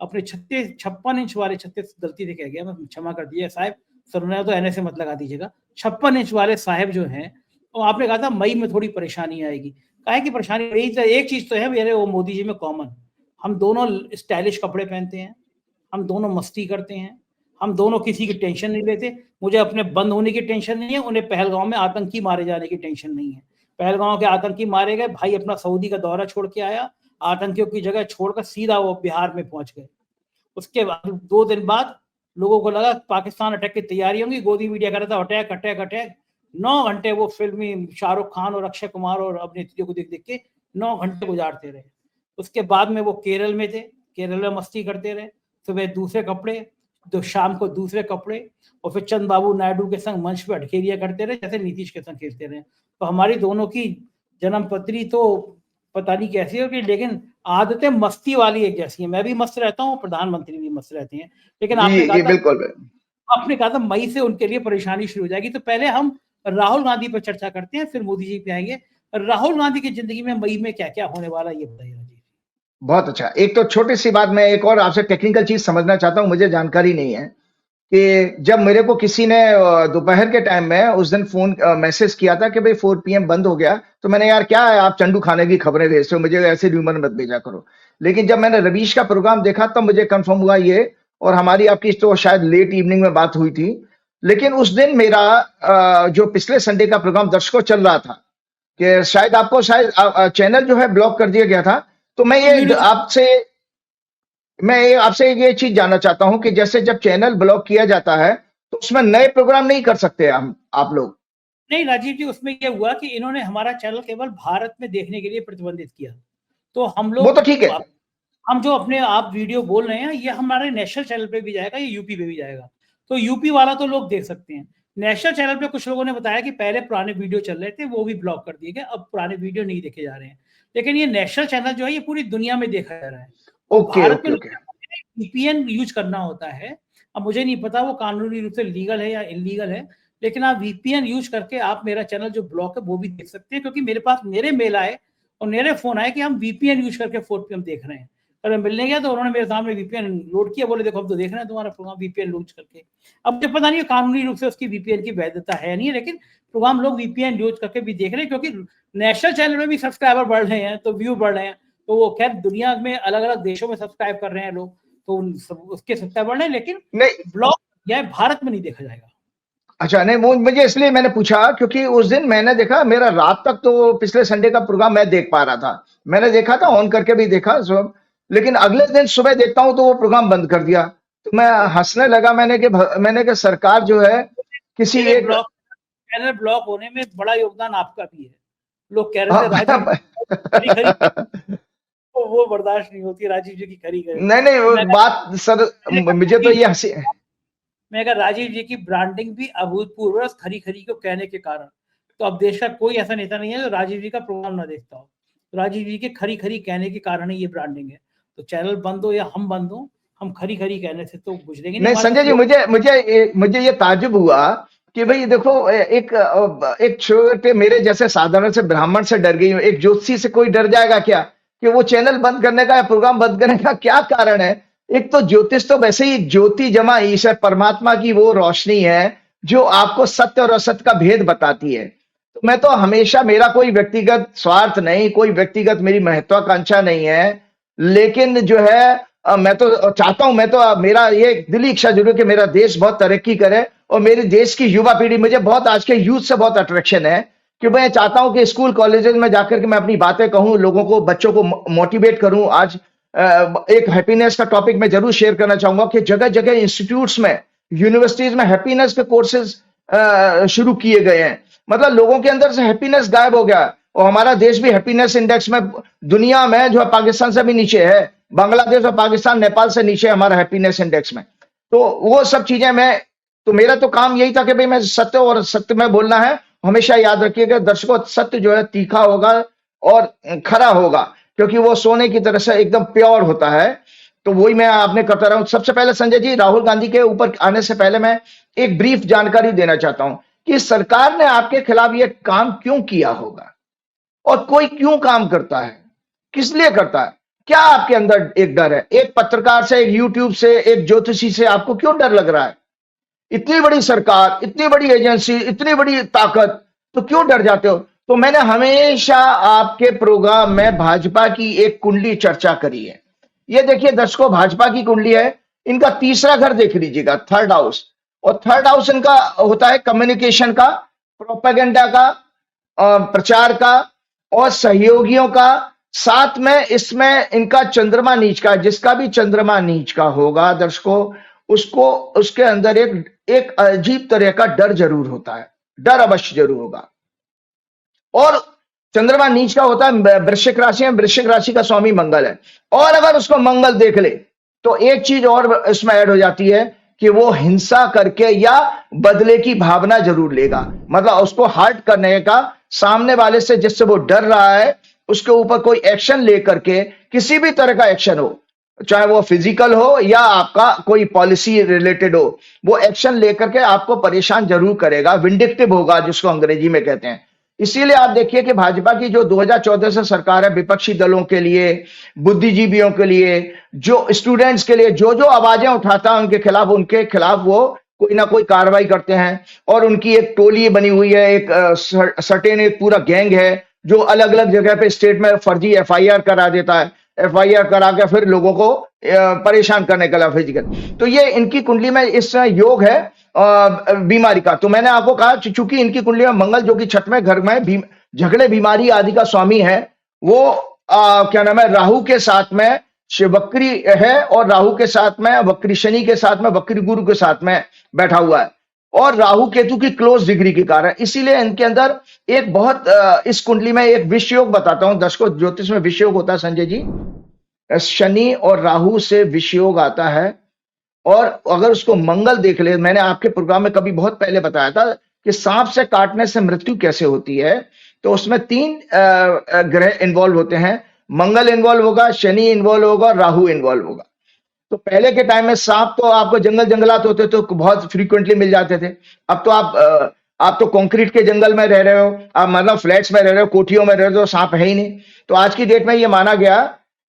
अपने 56 इंच वाले, 36 गलती से कह गया मैं, क्षमा कर दिया साहिब, सुनना तो एन से मत लगा दीजिएगा, 56 इंच वाले साहिब जो हैं, तो आपने कहा था मई में थोड़ी परेशानी आएगी। काहे की परेशानी? एक चीज तो है मेरे वो मोदी जी में कॉमन, हम दोनों स्टाइलिश कपड़े पहनते हैं, हम दोनों मस्ती करते हैं, हम दोनों किसी की टेंशन नहीं लेते। मुझे अपने बंद होने की टेंशन नहीं है, उन्हें पहलगांव में आतंकी मारे जाने की टेंशन नहीं है। पहलगांव के आतंकी मारे गए, भाई अपना सऊदी का दौरा छोड़ के आया, आतंकियों की जगह छोड़कर सीधा वो बिहार में पहुंच गए। उसके बाद 2 दिन बाद लोगों को लगा पाकिस्तान अटैक की तैयारी होंगी, गोदी मीडिया कर रहा था अटैक अटैक अटैक। 9 घंटे वो फिल्मी शाहरुख खान और अक्षय कुमार और अभिनेत्रियों को देख देख के 9 घंटे गुजारते रहे। उसके बाद में वो केरल में थे, केरल में मस्ती करते रहे, सुबह दूसरे कपड़े, तो शाम को दूसरे कपड़े, और फिर चंद्रबाबू नायडू के संग मंच पे अटखेलियां करते रहे, जैसे नीतीश के संग खेलते रहे। तो हमारी दोनों की जन्मपत्री तो पता नहीं कैसी होगी, लेकिन आदतें मस्ती वाली एक जैसी है। मैं भी मस्त रहता हूँ, प्रधानमंत्री भी मस्त रहते हैं, लेकिन आपने कहा था मई से उनके लिए परेशानी शुरू हो जाएगी। तो पहले हम राहुल गांधी पर चर्चा करते हैं, फिर मोदी जी पे आएंगे। राहुल गांधी की जिंदगी में मई में क्या क्या होने वाला है ये बताइए। बहुत अच्छा। एक तो छोटी सी बात, मैं एक और आपसे टेक्निकल चीज समझना चाहता हूँ, मुझे जानकारी नहीं है कि जब मेरे को किसी ने दोपहर के टाइम में उस दिन फोन मैसेज किया था कि भाई 4 PM बंद हो गया, तो मैंने यार क्या है आप चंडू खाने की खबरें भेजते हो, मुझे ऐसे र्यूमर मत भेजा करो। लेकिन जब मैंने रवीश का प्रोग्राम देखा तब मुझे कंफर्म हुआ ये, और हमारी आपकी तो शायद लेट इवनिंग में बात हुई थी। लेकिन उस दिन मेरा जो पिछले संडे का प्रोग्राम दर्शकों चल रहा था कि शायद आपको चैनल जो है ब्लॉक कर दिया गया था। तो मैं आपसे ये चीज जानना चाहता हूं कि जैसे जब चैनल ब्लॉक किया जाता है तो उसमें नए प्रोग्राम नहीं कर सकते आप लोग? नहीं राजीव जी, उसमें ये हुआ कि इन्होंने हमारा चैनल केवल भारत में देखने के लिए प्रतिबंधित किया। तो हम लोग, वो तो ठीक है, हम जो अपने आप वीडियो बोल रहे हैं ये हमारे नेशनल चैनल पे भी जाएगा, ये यूपी पे भी जाएगा। तो यूपी वाला तो लोग देख सकते हैं। नेशनल चैनल पे कुछ लोगों ने बताया कि पहले पुराने वीडियो चल रहे थे, वो भी ब्लॉक कर दिए गए, अब पुराने वीडियो नहीं देखे जा रहे हैं। लेकिन ये नेशनल चैनल जो है ये पूरी दुनिया में देखा जा रहा है। भारत में VPN यूज करना होता है। अब मुझे नहीं पता वो कानूनी रूप से लीगल है या इलीगल है, लेकिन आप VPN यूज करके आप मेरा चैनल जो ब्लॉक है वो भी देख सकते हैं, क्योंकि मेरे पास मेरे मेल आए और मेरे फोन आए कि हम VPN यूज करके 4 PM देख रहे हैं। अगर मिलने गया तो उन्होंने मेरे सामने VPN लोड किया, बोले देखो हम तो देख रहे हैं तुम्हारा प्रोग्राम VPN यूज करके। अब मुझे पता नहीं कानूनी रूप से उसकी VPN की वैधता है नहीं है, लेकिन प्रोग्राम लोग VPN यूज करके भी देख रहे हैं, क्योंकि नेशनल चैनल में भी सब्सक्राइबर बढ़ रहे हैं तो व्यू बढ़ रहे हैं। तो वो खैर दुनिया में अलग अलग देशों में सब्सक्राइब कर रहे हैं लोग, तो उसके सब्सक्राइबर बढ़ रहे हैं, लेकिन ब्लॉक या भारत में नहीं देखा जाएगा। अच्छा, नहीं वो मुझे इसलिए मैंने पूछा क्योंकि उस दिन मैंने देखा, मेरा रात तक तो पिछले संडे का प्रोग्राम मैं देख पा रहा था, मैंने देखा था ऑन करके भी देखा सब, लेकिन अगले दिन सुबह देखता हूँ तो वो प्रोग्राम बंद कर दिया। तो मैं हंसने लगा, मैंने कि सरकार जो है किसी मेरे एक ब्लॉक चैनल ब्लॉक होने में बड़ा योगदान आपका भी है। लोग कह रहे थे राजीव हाँ, खरी खरी, तो वो बर्दाश्त नहीं होती राजीव जी की खरी खरी। नहीं नहीं वो मैं बात सर, मैंने कहा मुझे तो राजीव ये हंसी, मैं कहा राजीव जी की ब्रांडिंग भी अभूतपूर्व है खरी खरी को कहने के कारण। तो अब देश का कोई ऐसा नेता नहीं है जो राजीव जी का प्रोग्राम ना देखता हो। राजीव जी के खरी खरी कहने के कारण ही ये ब्रांडिंग है। तो चैनल बंद हो या हम बंद हो, हम खरी खरी कहने से तो गुजरेंगे नहीं। नहीं हमारे संजय पास जी, लोग मुझे ये ताज्जुब हुआ कि भाई देखो, एक छोटे मेरे जैसे साधारण से ब्राह्मण से डर गई हूँ, एक ज्योतिषी से कोई डर जाएगा क्या कि वो चैनल बंद करने का या प्रोग्राम बंद करने का क्या कारण है? एक तो ज्योतिष तो वैसे ही ज्योति जमा ईश्वर परमात्मा की वो रोशनी है जो आपको सत्य और असत्य का भेद बताती है। तो मैं तो हमेशा, मेरा कोई व्यक्तिगत स्वार्थ नहीं, कोई व्यक्तिगत मेरी महत्वाकांक्षा नहीं है, लेकिन जो है मैं तो चाहता हूं, मैं तो मेरा ये दिली इच्छा जरूर है कि मेरा देश बहुत तरक्की करे और मेरे देश की युवा पीढ़ी, मुझे बहुत आज के यूथ से बहुत अट्रैक्शन है कि मैं चाहता हूं कि स्कूल कॉलेजेस में जाकर के मैं अपनी बातें कहूं, लोगों को, बच्चों को मोटिवेट करूं। आज एक हैप्पीनेस का टॉपिक मैं जरूर शेयर करना चाहूंगा कि जगह जगह इंस्टीट्यूट्स में, यूनिवर्सिटीज में हैप्पीनेस के कोर्सेज शुरू किए गए हैं। मतलब लोगों के अंदर से हैप्पीनेस गायब हो गया और हमारा देश भी हैप्पीनेस इंडेक्स में दुनिया में जो है पाकिस्तान से भी नीचे है, बांग्लादेश और पाकिस्तान नेपाल से नीचे हमारा हैप्पीनेस इंडेक्स में। तो वो सब चीजें मैं, तो मेरा तो काम यही था कि भाई मैं सत्य और सत्य में बोलना है। हमेशा याद रखिएगा दर्शकों, सत्य जो है तीखा होगा और खरा होगा, क्योंकि वो सोने की तरह से एकदम प्योर होता है। तो वही मैं आपने करता रहा हूं। सबसे पहले संजय जी, राहुल गांधी के ऊपर आने से पहले मैं एक ब्रीफ जानकारी देना चाहता हूं कि सरकार ने आपके खिलाफ ये काम क्यों किया होगा और कोई क्यों काम करता है, किस लिए करता है? क्या आपके अंदर एक डर है? एक पत्रकार से, एक यूट्यूब से, एक ज्योतिषी से आपको क्यों डर लग रहा है? इतनी बड़ी सरकार, इतनी बड़ी एजेंसी, इतनी बड़ी ताकत, तो क्यों डर जाते हो? तो मैंने हमेशा आपके प्रोग्राम में भाजपा की एक कुंडली चर्चा करी है। ये देखिए दर्शकों, भाजपा की कुंडली है, इनका तीसरा घर देख लीजिएगा, थर्ड हाउस। और थर्ड हाउस इनका होता है कम्युनिकेशन का, प्रोपेगेंडा का, प्रचार का और सहयोगियों का। साथ में इसमें इनका चंद्रमा नीच का, जिसका भी चंद्रमा नीच का होगा दर्शकों, उसको, उसके अंदर एक अजीब तरह का डर जरूर होता है, डर अवश्य जरूर होगा। और चंद्रमा नीच का होता है वृश्चिक राशि में, वृश्चिक राशि का स्वामी मंगल है। और अगर उसको मंगल देख ले तो एक चीज और इसमें ऐड हो जाती है कि वो हिंसा करके या बदले की भावना जरूर लेगा। मतलब उसको हर्ट करने का, सामने वाले से जिससे वो डर रहा है उसके ऊपर कोई एक्शन लेकर के, किसी भी तरह का एक्शन हो, चाहे वो फिजिकल हो या आपका कोई पॉलिसी रिलेटेड हो, वो एक्शन लेकर के आपको परेशान जरूर करेगा, विंडिक्टिव होगा जिसको अंग्रेजी में कहते हैं। इसीलिए आप देखिए कि भाजपा की जो 2014 से सरकार है, विपक्षी दलों के लिए, बुद्धिजीवियों के लिए, जो स्टूडेंट्स के लिए जो जो आवाजें उठाता है उनके खिलाफ वो कोई ना कोई कार्रवाई करते हैं। और उनकी एक टोली बनी हुई है, एक सर्टेन एक पूरा गैंग है जो अलग अलग जगह पे स्टेट में फर्जी एफआईआर करा देता है, एफआईआर करा के फिर लोगों को परेशान करने के लिए फिजिकल। तो ये इनकी कुंडली में इस योग है बीमारी का। तो मैंने आपको कहा चूंकि इनकी कुंडली में मंगल जो कि छठवें घर में झगड़े बीमारी आदि का स्वामी है, वो क्या नाम है, राहु के साथ में वक्री है और राहु के साथ में वक्री शनि के साथ में वक्री गुरु के साथ में बैठा हुआ है और राहु केतु की क्लोज डिग्री के कारण, इसीलिए इनके अंदर एक बहुत इस कुंडली में एक विषय योग बताता हूं दर्शकों। ज्योतिष में विषय योग होता है संजय जी, शनि और राहु से विषय योग आता है। और अगर उसको मंगल देख ले, मैंने आपके प्रोग्राम में कभी बहुत पहले बताया था कि सांप से काटने से मृत्यु कैसे होती है, तो उसमें 3 ग्रह इन्वॉल्व होते हैं, मंगल इन्वॉल्व होगा, शनि इन्वॉल्व होगा और राहु इन्वॉल्व होगा। तो पहले के टाइम में सांप तो आपको जंगलात होते तो बहुत फ्रीक्वेंटली मिल जाते थे। अब तो आप तो कंक्रीट के जंगल में रह रहे हो, आप मतलब फ्लैट्स में रह रहे हो, कोठियों में रह रहे हो, सांप है ही नहीं। तो आज की डेट में ये माना गया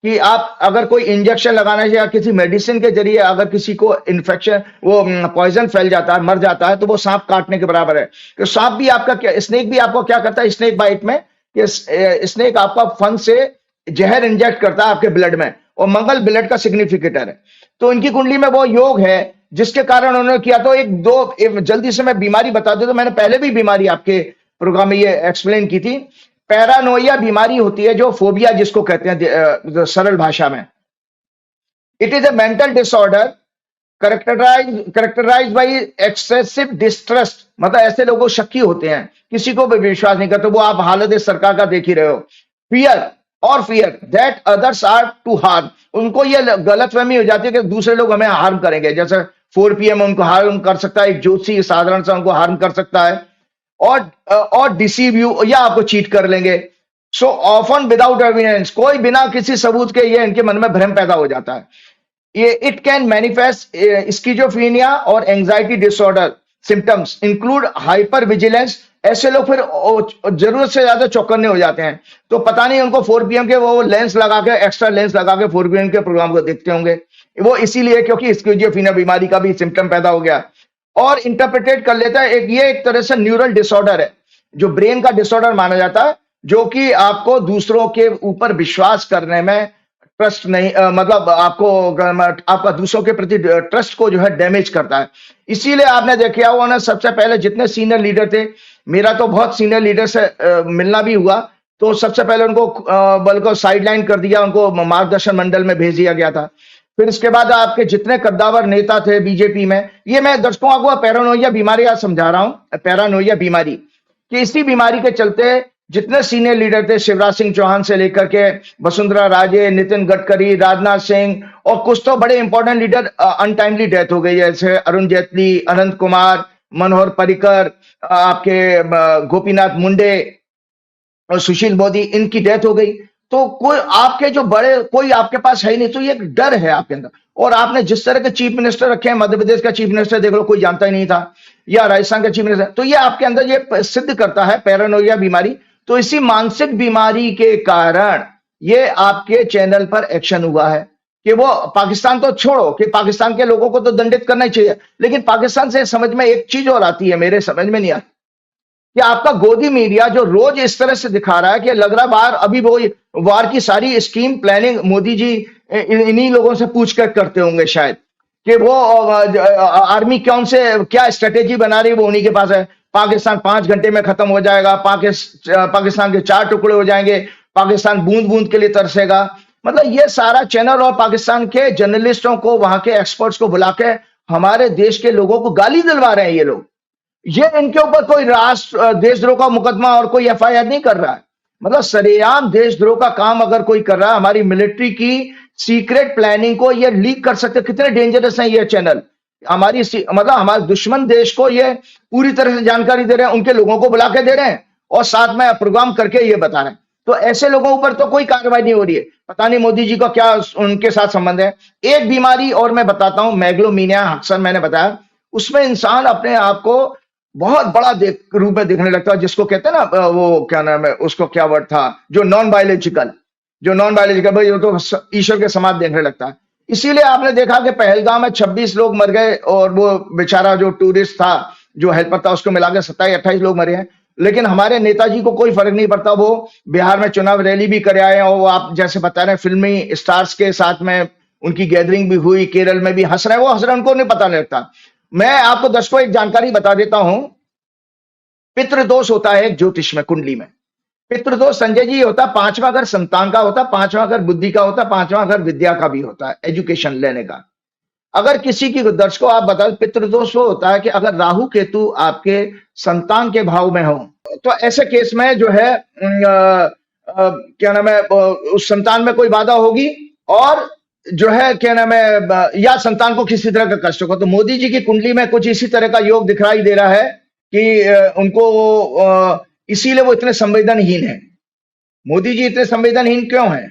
कि आप अगर कोई इंजेक्शन लगाना या किसी मेडिसिन के जरिए अगर किसी को इन्फेक्शन, वो पॉइजन फैल जाता है, मर जाता है, तो वो सांप काटने के बराबर है। तो सांप भी आपका क्या, स्नेक भी आपको क्या करता है स्नेक बाइट में, कि स्नेक आपका फन से जहर इंजेक्ट करता है आपके ब्लड में, और मंगल ब्लड का सिग्निफिकेटर है। तो इनकी कुंडली में वो योग है जिसके कारण उन्होंने किया। तो जल्दी से मैं बीमारी बता दूं, तो मैंने पहले भी बीमारी आपके प्रोग्राम में ये एक्सप्लेन की थी। पैरानोइया बीमारी होती है, जो फोबिया जिसको कहते हैं सरल भाषा में, it is a mental disorder characterize by excessive distrust, मतलब ऐसे लोगों शक्की होते हैं, किसी को भी विश्वास नहीं करते। वो आप हालत इस सरकार का देख ही रहे हो। Fear that others are to harm, उनको ये गलतफहमी हो जाती है कि दूसरे लोग हमें हार्म करेंगे। जैसे 4 PM उनको हार्म कर सकता है, एक ज्योतिषी साधारण सा उनको हार्म कर सकता है, और डिसीव यू, या आपको चीट कर लेंगे। सो ऑफन विदाउट एविडेंस, कोई बिना किसी सबूत के ये इनके मन में भ्रम पैदा हो जाता है। ये इट कैन मैनिफेस्ट स्किजोफ्रेनिया और anxiety disorder symptoms include hyper vigilance. ऐसे लोग फिर जरूरत से ज्यादा चौकन्ने हो जाते हैं, तो पता नहीं उनको 4 PM के वो लेंस लगा के, एक्स्ट्रा लेंस लगा के 4 PM के प्रोग्राम को देखते होंगे। वो इसीलिए क्योंकि स्किजोफ्रेनिया बीमारी का भी सिम्टम पैदा हो गया, और इंटरप्रिटेट कर लेता है। ये एक तरह से न्यूरल डिसऑर्डर है, जो ब्रेन का डिसऑर्डर माना जाता है, जो कि आपको दूसरों के ऊपर विश्वास करने में ट्रस्ट नहीं, मतलब आपका दूसरों के प्रति ट्रस्ट को जो है डैमेज करता है। इसीलिए आपने देखा हुआ ना, सबसे पहले जितने सीनियर लीडर थे, मेरा तो बहुत सीनियर लीडर से मिलना भी हुआ, तो सबसे पहले उनको बल्कि साइडलाइन कर दिया, उनको मार्गदर्शन मंडल में भेज दिया गया था। फिर इसके बाद आपके जितने कद्दावर नेता थे बीजेपी में, ये मैं दर्शकों को पैरानोइया बीमारी आज समझा रहा हूं, पैरानोइया बीमारी, कि इसी बीमारी के चलते जितने सीनियर लीडर थे, शिवराज सिंह चौहान से लेकर के वसुंधरा राजे, नितिन गडकरी, राजनाथ सिंह, और कुछ तो बड़े इंपॉर्टेंट लीडर अनटाइमली डेथ हो गई, जैसे अरुण जेटली, अनंत कुमार, मनोहर पर्रिकर, आपके गोपीनाथ मुंडे और सुशील मोदी, इनकी डेथ हो गई। तो कोई आपके जो बड़े, कोई आपके पास है ही नहीं, तो ये एक डर है आपके अंदर। और आपने जिस तरह के चीफ मिनिस्टर रखे हैं, मध्य प्रदेश का चीफ मिनिस्टर देख लो, कोई जानता ही नहीं था, या राजस्थान का चीफ मिनिस्टर, तो ये आपके अंदर ये सिद्ध करता है पैरानोइया बीमारी। तो इसी मानसिक बीमारी के कारण ये आपके चैनल पर एक्शन हुआ है कि वो पाकिस्तान तो छोड़ो, कि पाकिस्तान के लोगों को तो दंडित करना ही चाहिए, लेकिन पाकिस्तान से समझ में एक चीज और आती है, मेरे समझ में नहीं आती, कि आपका गोदी मीडिया जो रोज इस तरह से दिखा रहा है कि लग रहा बाहर अभी वो वार की सारी स्कीम प्लानिंग मोदी जी इन्हीं लोगों से पूछ कर करते होंगे शायद, कि वो आर्मी कौन से क्या स्ट्रेटेजी बना रही है, वो उन्हीं के पास है। पाकिस्तान 5 घंटे में खत्म हो जाएगा, पाकिस्तान के 4 टुकड़े हो जाएंगे, पाकिस्तान बूंद बूंद के लिए तरसेगा। मतलब ये सारा चैनल और पाकिस्तान के जर्नलिस्टों को, वहां के एक्सपर्ट्स को बुला के हमारे देश के लोगों को गाली दिलवा रहे हैं ये लोग। ये इनके ऊपर कोई राष्ट्र देशद्रोह का मुकदमा और कोई FIR नहीं कर रहा है, मतलब सरेआम देशद्रोह का काम अगर कोई कर रहा है, हमारी मिलिट्री की सीक्रेट प्लानिंग को ये लीक कर सकते। कितने डेंजरस हैं ये चैनल, हमारी मतलब हमारे दुश्मन देश को ये पूरी तरह से जानकारी दे रहे हैं, उनके लोगों को बुला के दे रहे हैं और साथ में प्रोग्राम करके ये बता रहे हैं। तो ऐसे लोगों ऊपर तो कोई कार्रवाई नहीं हो रही है, पता नहीं मोदी जी का क्या उनके साथ संबंध है। एक बीमारी और मैं बताता हूं, मेगलोमीनिया, अक्सर मैंने बताया, उसमें इंसान अपने आप को बहुत बड़ा रूप में देखने लगता है, जिसको कहते हैं ना, वो क्या नाम है उसको, क्या वर्ड था, जो नॉन बायोलॉजिकल भाई, वो तो ईश्वर के समान देखने लगता है। इसीलिए आपने देखा कि पहलगाम में 26 लोग मर गए, और वो बेचारा जो टूरिस्ट था, जो हेल्पर था, उसको मिला के 27-28 लोग मरे हैं। लेकिन हमारे नेताजी को कोई फर्क नहीं पड़ता, वो बिहार में चुनाव रैली भी कर आए हैं, और वो आप जैसे बता रहे हैं फिल्मी स्टार्स के साथ में उनकी गैदरिंग भी हुई, केरल में भी हंस रहे हैं, वो हंस रहे हैं, उनको नहीं पता नहीं लगता। मैं आपको दर्शकों एक जानकारी बता देता हूं, पितृदोष होता है एक ज्योतिष में, कुंडली में पितृदोष संजय जी होता है, 5वां घर संतान का होता है, 5वां घर बुद्धि का होता है, 5वां घर विद्या का भी होता है, एजुकेशन लेने का। अगर किसी की, दर्शकों आप बताओ, पितृदोष वो होता है कि अगर राहु केतु आपके संतान के भाव में हो, तो ऐसे केस में जो है क्या नाम है, उस संतान में कोई बाधा होगी, और जो है क्या नाम है, या संतान को किसी तरह का कष्ट होगा। तो मोदी जी की कुंडली में कुछ इसी तरह का योग दिखाई दे रहा है कि उनको, इसीलिए वो इतने संवेदनहीन है। मोदी जी इतने संवेदनहीन क्यों हैं?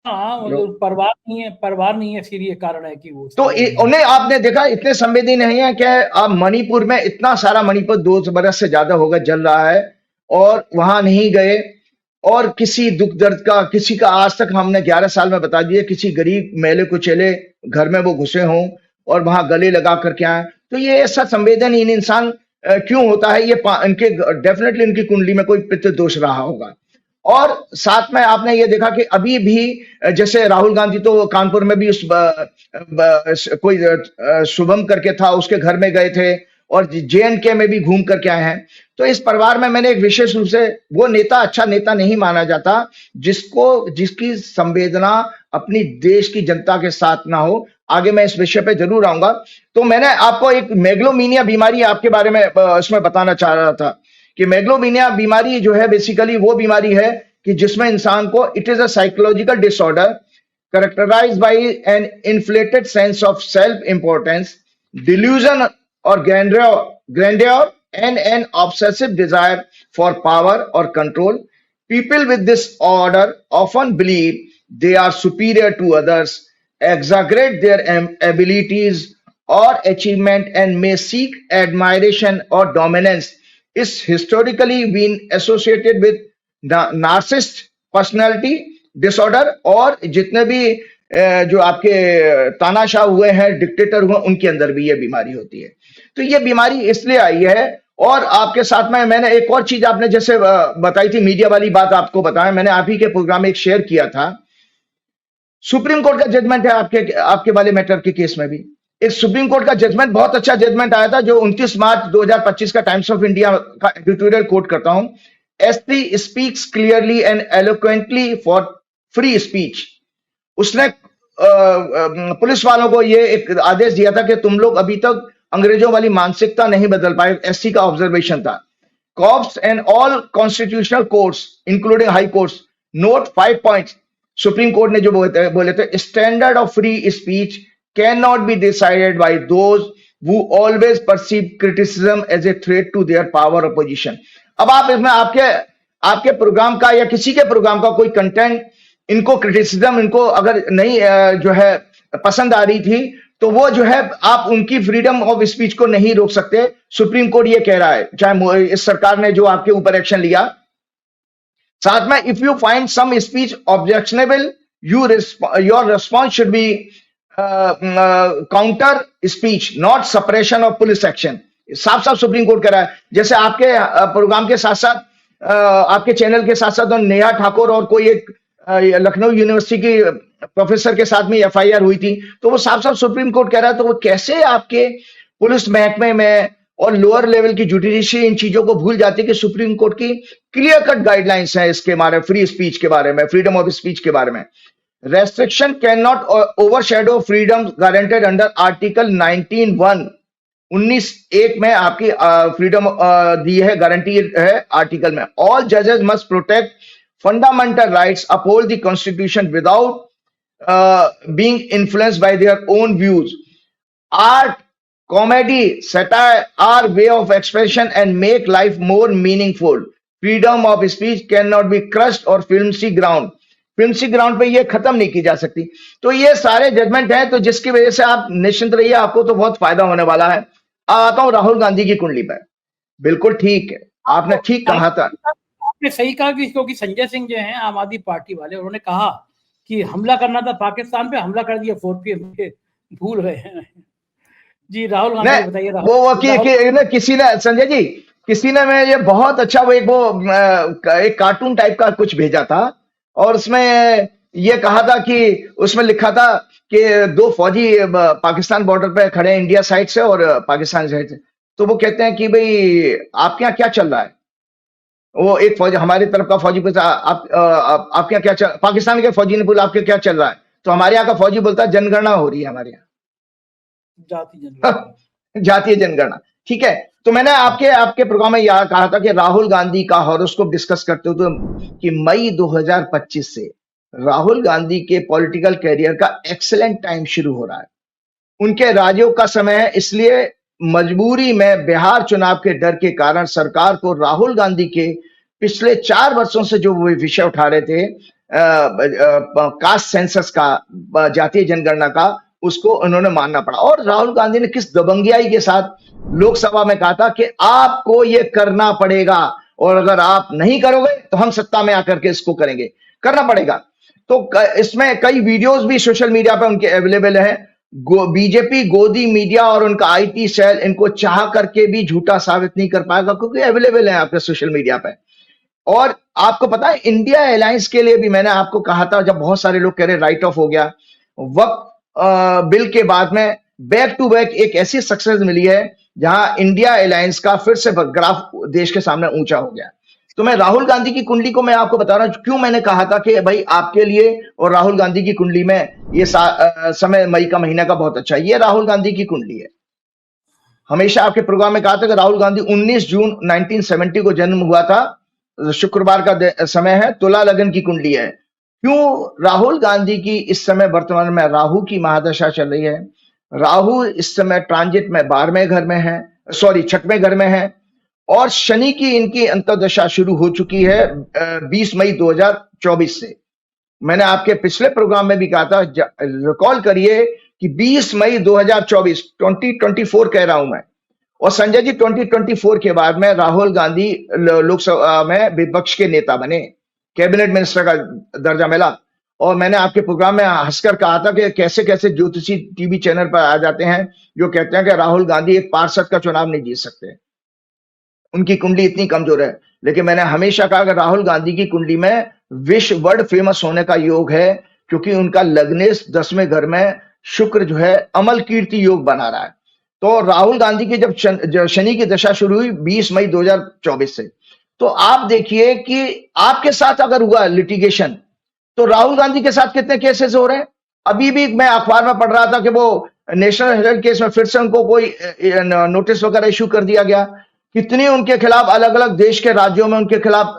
हाँ, परवार नहीं है, फिर ये कारण है कि वो, तो उन्हें आपने देखा इतने संवेदनहीन नहीं है कि आप मणिपुर में, इतना सारा मणिपुर 2 बरस से ज्यादा होगा जल रहा है, और वहां नहीं गए, और किसी दुख दर्द का, किसी का आज तक हमने 11 साल में बता दिया, किसी गरीब मेले कुचेले घर में वो घुसे हों और वहां गले लगा करके आए। तो ये ऐसा संवेदनहीन इंसान क्यों होता है? ये इनके डेफिनेटली इनकी कुंडली में कोई पितृदोष रहा होगा। और साथ में आपने ये देखा कि अभी भी जैसे राहुल गांधी तो कानपुर में भी उस कोई शुभम करके था, उसके घर में गए थे, और JNK में भी घूम करके आए हैं। तो इस परिवार में मैंने एक विशेष रूप से, वो नेता अच्छा नेता नहीं माना जाता जिसकी संवेदना अपनी देश की जनता के साथ ना हो। आगे मैं इस विषय पे जरूर आऊंगा। तो मैंने आपको एक मेगलोमीनिया बीमारी आपके बारे में इसमें बताना चाह रहा था कि मेगलोमीनिया बीमारी जो है बेसिकली वो बीमारी है कि जिसमें इंसान को, it is a psychological disorder characterized by an inflated sense of self-importance, delusion or grandeur, and an obsessive desire for power or control. People with this order often believe they are superior to others, exaggerate their abilities or achievement, and may seek admiration or dominance. Is historically been associated with narcissist personality disorder, और जितने भी जो आपके तानाशाह हुए हैं, डिक्टेटर हुए, उनके अंदर भी ये बीमारी होती है। तो ये बीमारी इसलिए आई है। और आपके साथ में मैंने एक और चीज, आपने जैसे बताई थी मीडिया वाली बात, आपको बताया मैंने आप ही के प्रोग्राम में एक शेयर किया था। सुप्रीम कोर्ट का जजमेंट है आपके वाले मैटर के केस में भी एक सुप्रीम कोर्ट का जजमेंट, बहुत अच्छा जजमेंट आया था, जो 29 मार्च 2025 का टाइम्स ऑफ इंडिया का एडिटोरियल कोट करता हूं। SP speaks clearly and eloquently for free speech. उसने पुलिस वालों को ये एक आदेश दिया था कि तुम लोग अभी तक अंग्रेजों वाली मानसिकता नहीं बदल पाए। एससी का ऑब्जर्वेशन था। Cops and all constitutional courts including high courts note 5 points. Supreme court ने जो बोले थे, standard of free speech can not be decided by those who always perceive criticism as a threat to their power or position। अब आप इसमें आपके प्रोग्राम का या किसी के प्रोग्राम का कोई कंटेंट, इनको क्रिटिसिज्म, इनको अगर नहीं जो है पसंद आ रही थी, तो वो जो है आप उनकी फ्रीडम ऑफ स्पीच को नहीं रोक सकते। सुप्रीम कोर्ट ये कह रहा है, चाहे इस सरकार ने जो आपके ऊपर एक्शन लिया। साथ में, if you find some speech objectionable, your response should be counter speech, not suppression of police action. साफ साफ सुप्रीम कोर्ट कह रहा है। जैसे आपके प्रोग्राम के साथ साथ, आपके चैनल के साथ साथ नेहा ठाकुर और कोई एक लखनऊ यूनिवर्सिटी की प्रोफेसर के साथ में FIR हुई थी, तो वो साफ साफ सुप्रीम कोर्ट कह रहा है। तो वो कैसे आपके पुलिस महकमे में और लोअर लेवल की जुडिशरी इन चीजों को भूल जाती है कि सुप्रीम कोर्ट की क्लियर कट गाइडलाइंस है इसके बारे में, फ्री स्पीच के बारे में, फ्रीडम ऑफ स्पीच के बारे में। Restriction can not overshadow freedom guaranteed under article 19(1)। 19(1) में आपकी फ्रीडम दी है, गारंटी है आर्टिकल में। ऑल जजेस must protect fundamental rights, uphold the constitution without being influenced by their own views. Art, comedy, satire are way of expression and make life more meaningful. Freedom of speech cannot be crushed or filmy ground पे ये खत्म नहीं की जा सकती। तो ये सारे जजमेंट हैं, तो जिसकी वजह से आप निश्चिंत रहिए, आपको तो बहुत फायदा होने वाला है। आता हूं राहुल गांधी की कुंडली पर। बिल्कुल ठीक है, आपने ठीक कहा था। आपने सही कहा कि क्योंकि संजय सिंह जो हैं आम आदमी पार्टी वाले, उन्होंने कहा कि हमला करना था पाकिस्तान पे, हमला कर दिया 4PM पे, भूल गए हैं। जी राहुल गांधी बताइए। वो किसी ने, संजय जी, किसी ने मैं ये बहुत अच्छा वो एक कार्टून टाइप का कुछ भेजा था, और उसमें ये कहा था कि उसमें लिखा था कि 2 फौजी पाकिस्तान बॉर्डर पे खड़े हैं, इंडिया साइड से और पाकिस्तान साइड से। तो वो कहते हैं कि भाई आपके यहाँ क्या चल रहा है। वो एक फौजी, हमारी तरफ का फौजी पूछा, आपके यहाँ क्या चल, पाकिस्तान के फौजी ने बोला आपके क्या चल रहा है। तो हमारे यहाँ का फौजी बोलता है जनगणना हो रही है हमारे यहाँ, जातीय जनगणना। ठीक है। तो मैंने आपके प्रोग्राम में यह कहा था कि राहुल गांधी का हॉरोस्कोप डिस्कस करते हुए कि मई 2025 से राहुल गांधी के पॉलिटिकल कैरियर का एक्सीलेंट टाइम शुरू हो रहा है। उनके राजयोग का समय है, इसलिए मजबूरी में बिहार चुनाव के डर के कारण सरकार को राहुल गांधी के पिछले 4 वर्षों से जो वो विषय उठा रहे थे, कास्ट सेंसस का, जातीय जनगणना का, उसको उन्होंने मानना पड़ा। और राहुल गांधी ने किस दबंगियाई के साथ लोकसभा में कहा था कि आपको ये करना पड़ेगा, और अगर आप नहीं करोगे तो हम सत्ता में आकर के इसको करेंगे, करना पड़ेगा। तो इसमें कई वीडियोस भी सोशल मीडिया पे उनके अवेलेबल है। बीजेपी, गोदी मीडिया और उनका IT सेल इनको चाह करके भी झूठा साबित नहीं कर पाएगा, क्योंकि अवेलेबल है आपके सोशल मीडिया पे। और आपको पता है, इंडिया अलायंस के लिए भी मैंने आपको कहा था, जब बहुत सारे लोग कह रहे राइट ऑफ हो गया, वक्त बिल के बाद में बैक टू बैक एक ऐसी सक्सेस मिली है जहां इंडिया अलायंस का फिर से ग्राफ देश के सामने ऊंचा हो गया। तो मैं राहुल गांधी की कुंडली को मैं आपको बता रहा हूं, क्यों मैंने कहा था कि भाई आपके लिए और राहुल गांधी की कुंडली में ये समय मई का महीना का बहुत अच्छा है। ये राहुल गांधी की कुंडली है। हमेशा आपके प्रोग्राम में कहा था कि राहुल गांधी 19 जून 1970 को जन्म हुआ था, शुक्रवार का समय है, तुला लगन की कुंडली है। क्यों राहुल गांधी की इस समय वर्तमान में राहु की महादशा चल रही है? राहु इस समय ट्रांजिट में 12वें घर में है, सॉरी 6वें घर में है, और शनि की इनकी अंतर्दशा शुरू हो चुकी है 20 मई 2024 से। मैंने आपके पिछले प्रोग्राम में भी कहा था, रिकॉल करिए कि 20 मई 2024 2024 कह रहा हूं मैं। और संजय जी 2024 के बाद में राहुल गांधी लोकसभा में विपक्ष के नेता बने, कैबिनेट मिनिस्टर का दर्जा मिला। और मैंने आपके प्रोग्राम में हंसकर कहा था कि कैसे कैसे ज्योतिषी टीवी चैनल पर आ जाते हैं जो कहते हैं कि राहुल गांधी एक पार्षद का चुनाव नहीं जीत सकते, उनकी कुंडली इतनी कमजोर है। लेकिन मैंने हमेशा कहा कि राहुल गांधी की कुंडली में विश्व वर्ल्ड फेमस होने का योग है, क्योंकि उनका लग्नेश 10वें घर में शुक्र जो है अमल कीर्ति योग बना रहा है। तो राहुल गांधी की जब शनि की दशा शुरू हुई 20 मई 2024 से, तो आप देखिए कि आपके साथ अगर हुआ लिटिगेशन, तो राहुल गांधी के साथ कितने केसेस हो रहे हैं। अभी भी मैं अखबार में पढ़ रहा था कि वो नेशनल हेराल्ड केस में फिर से उनको कोई नोटिस वगैरह इशू कर दिया गया। कितनी उनके खिलाफ अलग अलग देश के राज्यों में उनके खिलाफ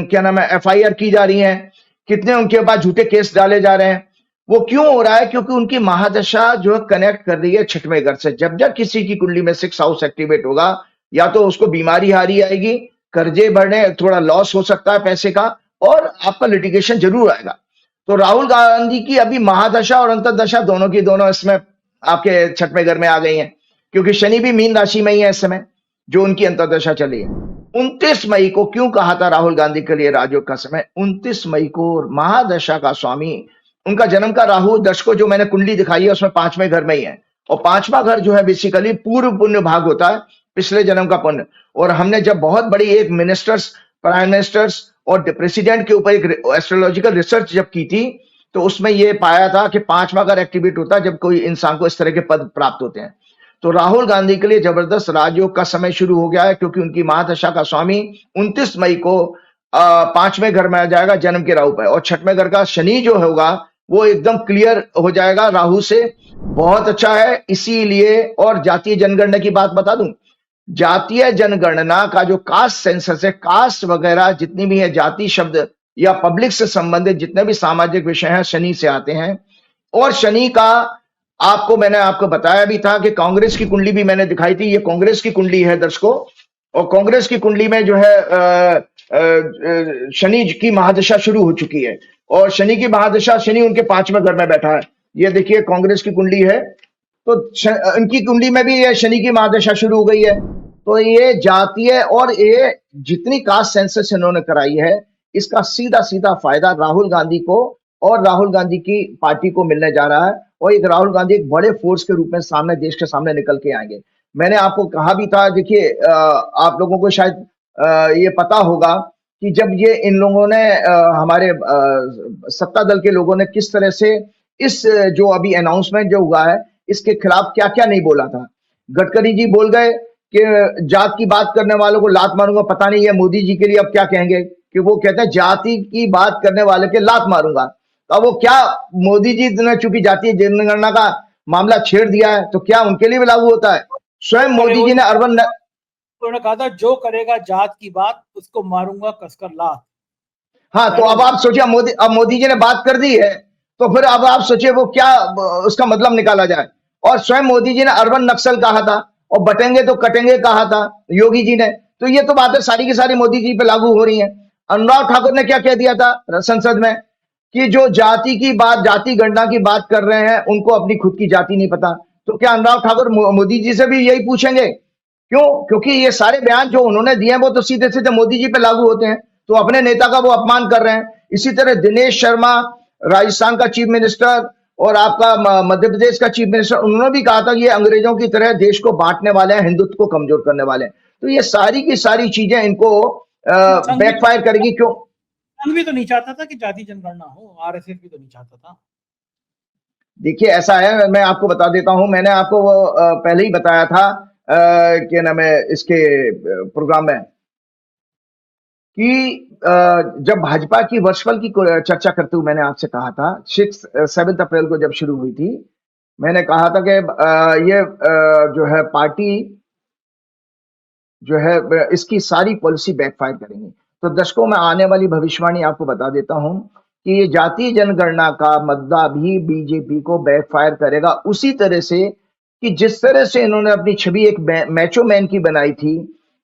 क्या नाम है FIR की जा रही है, कितने उनके पास झूठे केस डाले जा रहे हैं। वो क्यों हो रहा है? क्योंकि उनकी महादशा जो है कनेक्ट कर रही है 6वें घर से। जब जब किसी की कुंडली में 6 हाउस एक्टिवेट होगा, या तो उसको बीमारी हारी आएगी, कर्जे बढ़ने, थोड़ा लॉस हो सकता है पैसे का, और आपका लिटिगेशन जरूर आएगा। तो राहुल गांधी की अभी महादशा और अंतर्दशा दोनों की दोनों इसमें आपके 6वें घर में आ गई हैं, क्योंकि शनि भी मीन राशि में ही है इस समय जो उनकी अंतर्दशा चली है। 29 मई को क्यों कहा था राहुल गांधी के लिए राजयोग का समय? 29 मई को महादशा का स्वामी, उनका जन्म का राहु दर्शकों जो मैंने कुंडली दिखाई है उसमें 5वें घर में ही है। और 5वां घर जो है बेसिकली पूर्व पुण्य भाग होता है, पिछले जन्म का पुण्य। और हमने जब बहुत बड़ी एक मिनिस्टर्स, प्राइम मिनिस्टर्स और प्रेसिडेंट के ऊपर एक एस्ट्रोलॉजिकल रिसर्च जब की थी, तो उसमें यह पाया था कि 5वां घर एक्टिवेट होता है जब कोई इंसान को इस तरह के पद प्राप्त होते हैं। तो राहुल गांधी के लिए जबरदस्त राजयोग का समय शुरू हो गया है, क्योंकि उनकी महादशा का स्वामी 29 मई को 5वें घर में आ जाएगा जन्म के राहु पर। और 6वें घर का शनि जो होगा वो एकदम क्लियर हो जाएगा राहु से, बहुत अच्छा है। इसीलिए, और जातीय जनगणना की बात बता दूं, जातीय जनगणना का जो कास्ट सेंसस है, कास्ट वगैरह जितनी भी है जाति शब्द या पब्लिक से संबंधित जितने भी सामाजिक विषय हैं शनि से आते हैं। और शनि का मैंने आपको बताया भी था कि कांग्रेस की कुंडली भी मैंने दिखाई थी, ये कांग्रेस की कुंडली है दर्शकों। और कांग्रेस की कुंडली में जो है शनि की महादशा शुरू हो चुकी है, और शनि की महादशा, शनि उनके 5वें घर में बैठा है। ये देखिए कांग्रेस की कुंडली है, तो उनकी कुंडली में भी ये शनि की महादशा शुरू हो गई है। तो ये जातीय और ये जितनी कास्ट सेंसस इन्होंने कराई है, इसका सीधा सीधा फायदा राहुल गांधी को और राहुल गांधी की पार्टी को मिलने जा रहा है। और एक राहुल गांधी एक बड़े फोर्स के रूप में सामने, देश के सामने निकल के आएंगे। मैंने आपको कहा भी था, देखिए आप लोगों को शायद ये पता होगा कि जब ये इन लोगों ने हमारे सत्ता दल के लोगों ने किस तरह से इस जो अभी अनाउंसमेंट जो हुआ है इसके खिलाफ क्या क्या नहीं बोला था। गडकरी जी बोल गए कि जात की बात करने वालों को लात मारूंगा। पता नहीं है मोदी जी के लिए अब क्या कहेंगे, कि वो कहते हैं जाति की बात करने वाले के लात मारूंगा। तो वो क्या, मोदी जी ने चूंकि जातीय जनगणना का मामला छेड़ दिया है, तो क्या उनके लिए भी लागू होता है? स्वयं मोदी जी ने अर्बन, उन्होंने कहा था जो करेगा जात की बात उसको मारूंगा कसकर लात। हाँ, तो अब आप सोचिए मोदी जी ने बात कर दी है, तो फिर अब आप सोचिए वो क्या उसका मतलब निकाला जाए। और स्वयं मोदी जी ने अर्बन नक्सल कहा था, और बटेंगे तो कटेंगे कहा था योगी जी ने। तो ये तो बातें सारी की सारी मोदी जी पे लागू हो रही हैं। अनुराग ठाकुर ने क्या कह दिया था संसद में, कि जो जाति की बात, जाति गणना की बात कर रहे हैं उनको अपनी खुद की जाति नहीं पता। तो क्या अनुराग ठाकुर मोदी जी से भी यही पूछेंगे? क्यों? क्योंकि ये सारे बयान जो उन्होंने दिए हैं वो तो सीधे सीधे मोदी जी पे लागू होते हैं, तो अपने नेता का वो अपमान कर रहे हैं। इसी तरह दिनेश शर्मा, राजस्थान का चीफ मिनिस्टर, और आपका मध्य प्रदेश का चीफ मिनिस्टर, उन्होंने भी कहा था कि ये अंग्रेजों की तरह देश को बांटने वाले हैं, हिंदुत्व को कमजोर करने वाले हैं। तो ये सारी की सारी चीजें इनको बैकफायर करेगी। क्यों? संघ भी तो नहीं चाहता था कि जाति जनगणना हो, RSS भी तो नहीं चाहता था। देखिए ऐसा है, मैं आपको बता देता हूँ, मैंने आपको वो पहले ही बताया था क्या नाम है इसके प्रोग्राम में कि जब भाजपा की वर्चुअल की चर्चा करते हुए मैंने आपसे कहा था 7 अप्रैल को जब शुरू हुई थी, मैंने कहा था कि ये जो है पार्टी जो है इसकी सारी पॉलिसी बैकफायर करेंगी। तो दशकों में आने वाली भविष्यवाणी आपको बता देता हूं कि ये जातीय जनगणना का मुद्दा भी बीजेपी को बैकफायर करेगा, उसी तरह से कि जिस तरह से इन्होंने अपनी छवि एक मैचो मैन की बनाई थी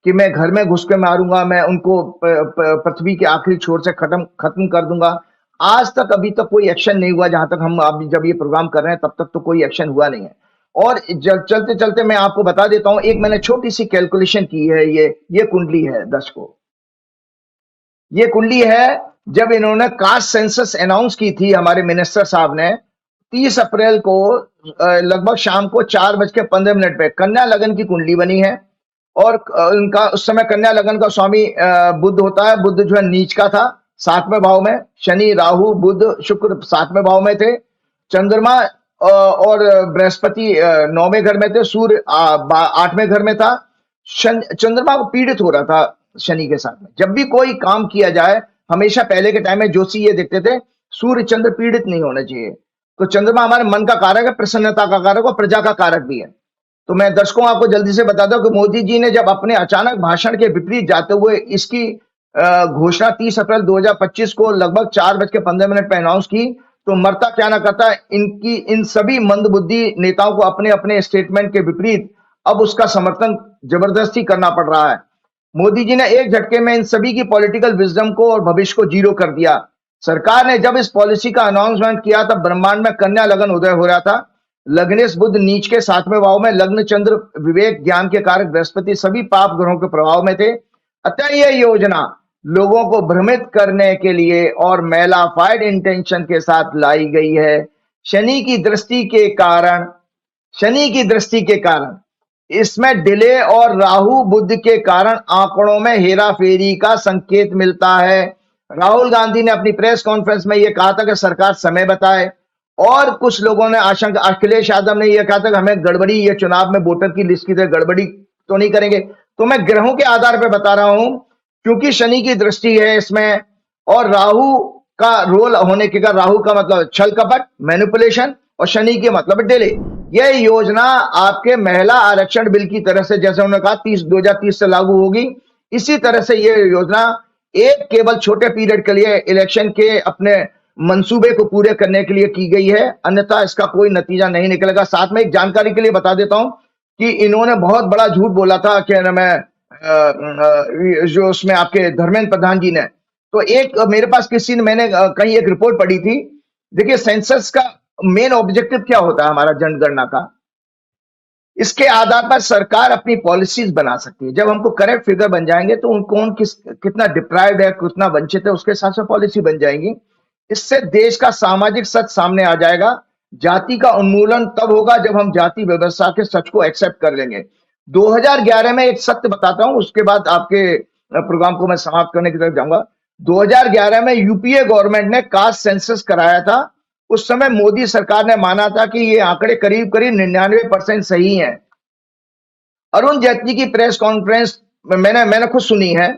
कि मैं घर में घुस के मारूंगा, मैं उनको पृथ्वी के आखिरी छोर से खत्म कर दूंगा। आज तक अभी तक कोई एक्शन नहीं हुआ, जहां तक हम अभी जब ये प्रोग्राम कर रहे हैं तब तक तो कोई एक्शन हुआ नहीं है। और चलते चलते मैं आपको बता देता हूं, एक मैंने छोटी सी कैलकुलेशन की है, ये कुंडली है दर्शकों, ये कुंडली है जब इन्होंने कास्ट सेंसस अनाउंस की थी हमारे मिनिस्टर साहब ने 30 अप्रैल को लगभग शाम को 4:15 पे कन्या लगन की कुंडली बनी है। और उनका उस समय कन्या लगन का स्वामी बुध होता है। बुध जो है नीच का था 7वें भाव में, शनि राहु बुध शुक्र 7वें भाव में थे, चंद्रमा और बृहस्पति 9वें घर में थे, सूर्य 8वें घर में था। चंद्रमा को पीड़ित हो रहा था शनि के साथ में। जब भी कोई काम किया जाए, हमेशा पहले के टाइम में जोशी ये देखते थे सूर्य चंद्र पीड़ित नहीं होना चाहिए। तो चंद्रमा हमारे मन का कारक है, प्रसन्नता का कारक और प्रजा का कारक भी है। तो मैं दर्शकों आपको जल्दी से बता दूं कि मोदी जी ने जब अपने अचानक भाषण के विपरीत जाते हुए इसकी घोषणा 30 अप्रैल 2025 को लगभग 4:15 पे अनाउंस की, तो मरता क्या ना करता, इनकी इन सभी मंदबुद्धि नेताओं को अपने अपने स्टेटमेंट के विपरीत अब उसका समर्थन जबरदस्ती करना पड़ रहा है। मोदी जी ने एक झटके में इन सभी की पॉलिटिकल विजडम को और भविष्य को जीरो कर दिया। सरकार ने जब इस पॉलिसी का अनाउंसमेंट किया तब ब्रह्मांड में कन्या लगन उदय हो रहा था। लग्नेश बुध नीच के 7वें भाव में, लग्न चंद्र विवेक ज्ञान के कारक बृहस्पति सभी पाप ग्रहों के प्रभाव में थे। अतः यह योजना लोगों को भ्रमित करने के लिए और मेलाफाइड इंटेंशन के साथ लाई गई है। शनि की दृष्टि के कारण इसमें डिले और राहु बुध के कारण आंकड़ों में हेराफेरी का संकेत मिलता है। राहुल गांधी ने अपनी प्रेस कॉन्फ्रेंस में यह कहा था कि सरकार समय बताए, और कुछ लोगों ने आशंका, अखिलेश यादव ने यह कहा था कि हमें गड़बड़ी, ये चुनाव में वोटर की लिस्ट की तरह गड़बड़ी तो नहीं करेंगे। तो मैं ग्रहों के आधार पर बता रहा हूं, क्योंकि शनि की दृष्टि है इसमें और राहु का रोल होने के कारण, राहु का मतलब छल कपट मैनिपुलेशन और शनि के मतलब डिले। यह योजना आपके महिला आरक्षण बिल की तरह से, जैसे उन्होंने कहा 2030 से लागू होगी, इसी तरह से यह योजना एक केवल छोटे पीरियड के लिए इलेक्शन के अपने मंसूबे को पूरे करने के लिए की गई है, अन्यथा इसका कोई नतीजा नहीं निकलेगा। साथ में एक जानकारी के लिए बता देता हूं कि इन्होंने बहुत बड़ा झूठ बोला था कि मैं जो उसमें आपके धर्मेंद्र प्रधान जी ने, तो एक मेरे पास किसी ने, मैंने कहीं एक रिपोर्ट पढ़ी थी। देखिए सेंसस का मेन ऑब्जेक्टिव क्या होता है हमारा जनगणना का, इसके आधार पर सरकार अपनी पॉलिसीज बना सकती है। जब हमको करेक्ट फिगर बन जाएंगे तो कौन कितना डिप्राइव्ड है, कितना वंचित है, उसके हिसाब से पॉलिसी बन जाएंगी। इससे देश का सामाजिक सच सामने आ जाएगा। जाति का उन्मूलन तब होगा जब हम जाति व्यवस्था के सच को एक्सेप्ट कर लेंगे। 2011 में एक सत्य बताता हूं, उसके बाद आपके प्रोग्राम को मैं समाप्त करने की तरफ जाऊंगा। 2011 में यूपीए गवर्नमेंट ने कास्ट सेंसस कराया था। उस समय मोदी सरकार ने माना था कि ये आंकड़े करीब करीब 99% सही हैं। अरुण जेटली की प्रेस कॉन्फ्रेंस मैंने खुद सुनी है।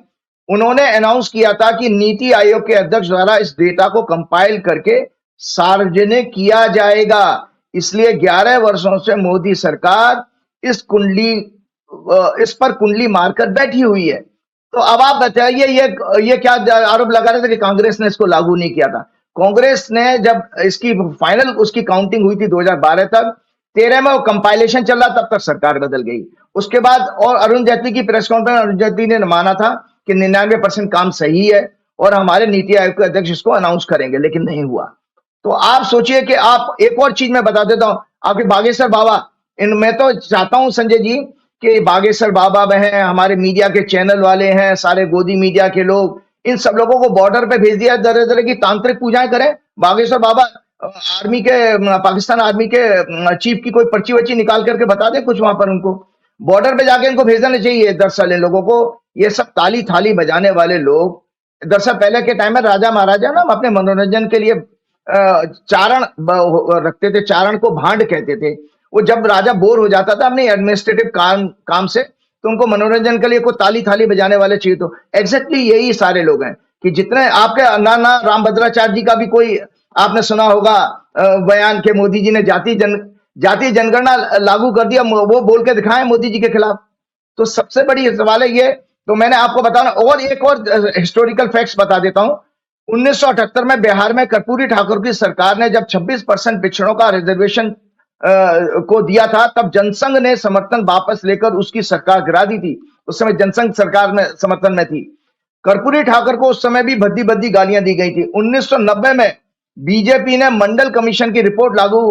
उन्होंने अनाउंस किया था कि नीति आयोग के अध्यक्ष द्वारा इस डेटा को कंपाइल करके सार्वजनिक किया जाएगा। इसलिए 11 वर्षों से मोदी सरकार इस पर कुंडली मारकर बैठी हुई है। तो अब आप बताइए, ये क्या आरोप लगा रहे थे कि कांग्रेस ने इसको लागू नहीं किया था। कांग्रेस ने जब इसकी फाइनल उसकी काउंटिंग हुई थी 2012 तक, 13 में वो कंपाइलेशन चल रहा, तब तक सरकार बदल गई। उसके बाद और अरुण जेटली की प्रेस कॉन्फ्रेंस, अरुण जेटली ने माना था कि 99% काम सही है और हमारे नीति आयोग के अध्यक्ष इसको अनाउंस करेंगे, लेकिन नहीं हुआ। तो आप सोचिए कि आप, एक और चीज मैं बता देता हूं, आपके बागेश्वर बाबा, मैं तो चाहता हूं संजय जी कि बागेश्वर बाबा हैं, हमारे मीडिया के चैनल वाले हैं, सारे गोदी मीडिया के लोग, इन सब लोगों को बॉर्डर पे भेज दिया, तरह तरह की तांत्रिक पूजाएं करें। बागेश्वर बाबा आर्मी के, पाकिस्तान आर्मी के चीफ की कोई पर्ची वर्ची निकाल करके बता दें कुछ वहां पर, उनको बॉर्डर पे जाके इनको भेजना चाहिए। दरअसल इन लोगों को, ये सब ताली थाली बजाने वाले लोग, दरअसल पहले के टाइम में राजा महाराजा ना अपने मनोरंजन के लिए चारण रखते थे, चारण को भांड कहते थे। वो जब राजा बोर हो जाता था अपने एडमिनिस्ट्रेटिव काम से, तो उनको मनोरंजन के लिए कोई ताली थाली बजाने वाले चाहिए। तो एग्जैक्टली यही सारे लोग हैं कि जितने आपके ना रामभद्राचार्य जी का भी कोई आपने सुना होगा बयान के मोदी जी ने जातीय जनगणना लागू कर दिया, वो बोल के दिखाएं मोदी जी के खिलाफ। तो सबसे बड़ी सवाल है ये। तो मैंने आपको बताना और एक और हिस्टोरिकल फैक्ट्स बता देता हूं। 1978 में बिहार में कर्पूरी ठाकुर की सरकार ने जब 26% पिछड़ों का रिजर्वेशन को दिया था, तब जनसंघ ने समर्थन वापस लेकर उसकी सरकार गिरा दी थी। उस समय जनसंघ सरकार में समर्थन में थी। कर्पूरी ठाकुर को उस समय भी भद्दी भद्दी गालियां दी गई थी। 1990 में बीजेपी ने मंडल कमीशन की रिपोर्ट लागू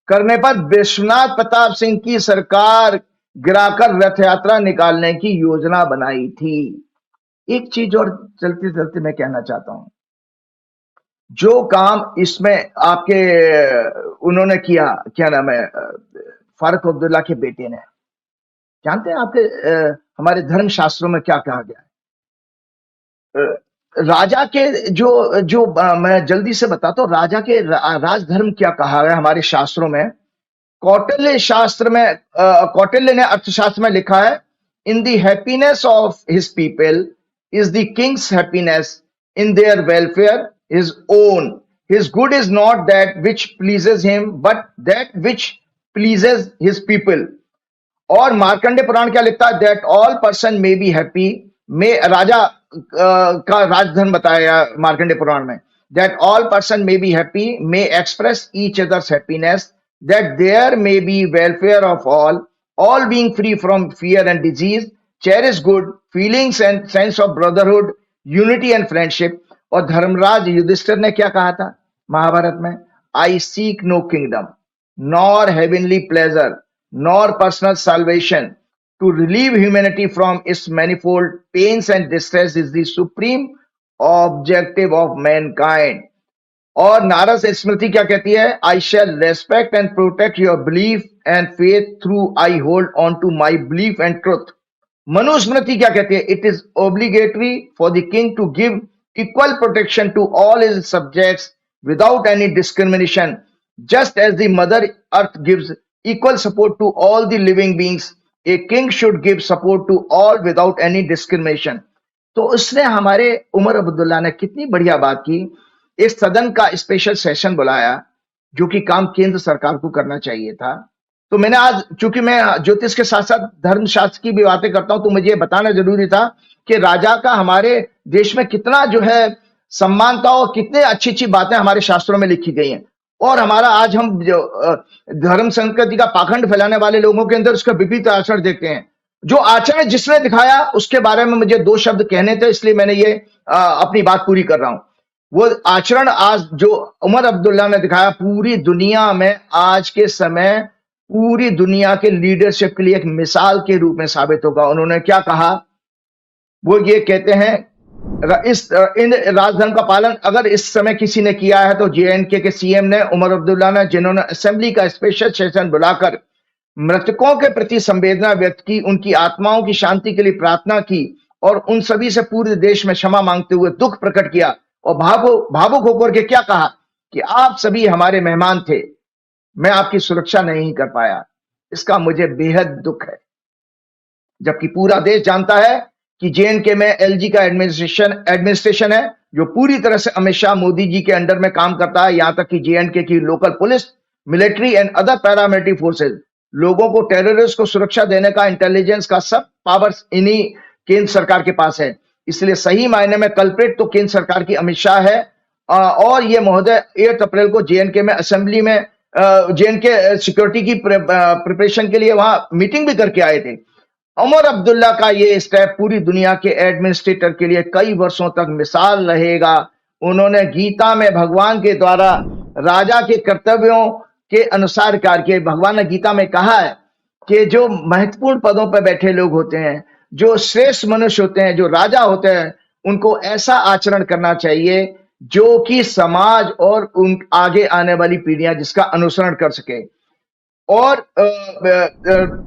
करने पर विश्वनाथ प्रताप सिंह की सरकार गिराकर रथ यात्रा निकालने की योजना बनाई थी। एक चीज और चलते चलते मैं कहना चाहता हूं, जो काम इसमें आपके उन्होंने किया, क्या नाम है, फारूक अब्दुल्ला के बेटे ने, जानते हैं आपके हमारे धर्म शास्त्रों में क्या कहा गया है? राजा के जो मैं जल्दी से बताता हूं, राजा के राजधर्म क्या कहा है हमारे शास्त्रों में। कौटिल्य ने अर्थशास्त्र में लिखा है, in the happiness of his people is the Kings happiness, in their welfare his own, his good is not that which pleases him but that which pleases his people. और मार्कंडे पुराण क्या लिखता है, that all person may be happy, में राजा का राजधर्म बताया मार्कंडे पुराण में, that all person may be happy, may express each others happiness, that there may be welfare of all being free from fear and disease, cherish good feelings and sense of brotherhood, unity and friendship। और धर्मराज युधिष्ठिर ने क्या कहा था महाभारत में, I seek no kingdom, nor heavenly pleasure, nor personal salvation, to relieve humanity from its manifold pains and distress is the supreme objective of mankind। और नारद स्मृति क्या कहती है, I shall respect and protect your belief and faith through I hold on to my belief and truth. Manusmriti क्या कहती है, it is obligatory for the king to give equal protection to all his subjects without any discrimination, just as the mother earth gives equal support to all the living beings, a king should give support to all without any discrimination. तो उसने हमारे उमर अब्दुल्ला ने कितनी बढ़िया बात की, इस सदन का स्पेशल सेशन बुलाया, जो कि काम केंद्र सरकार को करना चाहिए था। तो मैंने आज, चूंकि मैं ज्योतिष के साथ साथ धर्मशास्त्र की भी बातें करता हूं, तो मुझे बताना जरूरी था कि राजा का हमारे देश में कितना जो है सम्मान था और कितने अच्छी अच्छी बातें हमारे शास्त्रों में लिखी गई हैं। और हमारा आज हम जो धर्म संस्कृति का पाखंड फैलाने वाले लोगों के अंदर उसका विपरीत आचरण देखते हैं। जो आचरण जिसने दिखाया उसके बारे में मुझे 2 शब्द कहने थे, इसलिए मैंने ये अपनी बात पूरी कर रहा हूं। वो आचरण आज जो उमर अब्दुल्ला ने दिखाया, पूरी दुनिया में आज के समय पूरी दुनिया के लीडरशिप के लिए एक मिसाल के रूप में साबित होगा। उन्होंने क्या कहा, वो ये कहते हैं, इन राजधर्म का पालन अगर इस समय किसी ने किया है तो JNK के CM ने, उमर अब्दुल्ला ने, जिन्होंने असेंबली का स्पेशल सेशन बुलाकर मृतकों के प्रति संवेदना व्यक्त की, उनकी आत्माओं की शांति के लिए प्रार्थना की और उन सभी से पूरे देश में क्षमा मांगते हुए दुख प्रकट किया और भावुक होकर के क्या कहा कि आप सभी हमारे मेहमान थे, मैं आपकी सुरक्षा नहीं कर पाया, इसका मुझे बेहद दुख है। जबकि पूरा देश जानता है कि JNK में LG का एडमिनिस्ट्रेशन है, जो पूरी तरह से अमित शाह मोदी जी के अंडर में काम करता है। यहां तक कि JNK की local police, military and other paramilitary forces, लोगों को, टेररिस्ट को सुरक्षा देने का, इंटेलिजेंस का सब पावर्स इन्हीं केंद्र सरकार के पास है। इसलिए सही मायने में कल्प्रिट तो केंद्र सरकार की अमित शाह है। और ये महोदय 8 अप्रैल को JNK में असेंबली में JNK सिक्योरिटी की प्रिपरेशन के लिए वहां मीटिंग भी करके आए थे। उमर अब्दुल्ला का ये स्टेप पूरी दुनिया के एडमिनिस्ट्रेटर के लिए कई वर्षों तक मिसाल रहेगा। उन्होंने गीता में भगवान के द्वारा राजा के कर्तव्यों के अनुसार कार्य किए। भगवान ने गीता में कहा है कि जो महत्वपूर्ण पदों पर बैठे लोग होते हैं, जो श्रेष्ठ मनुष्य होते हैं, जो राजा होते हैं, उनको ऐसा आचरण करना चाहिए जो कि समाज और उन आगे आने वाली पीढ़ियां जिसका अनुसरण कर सके। और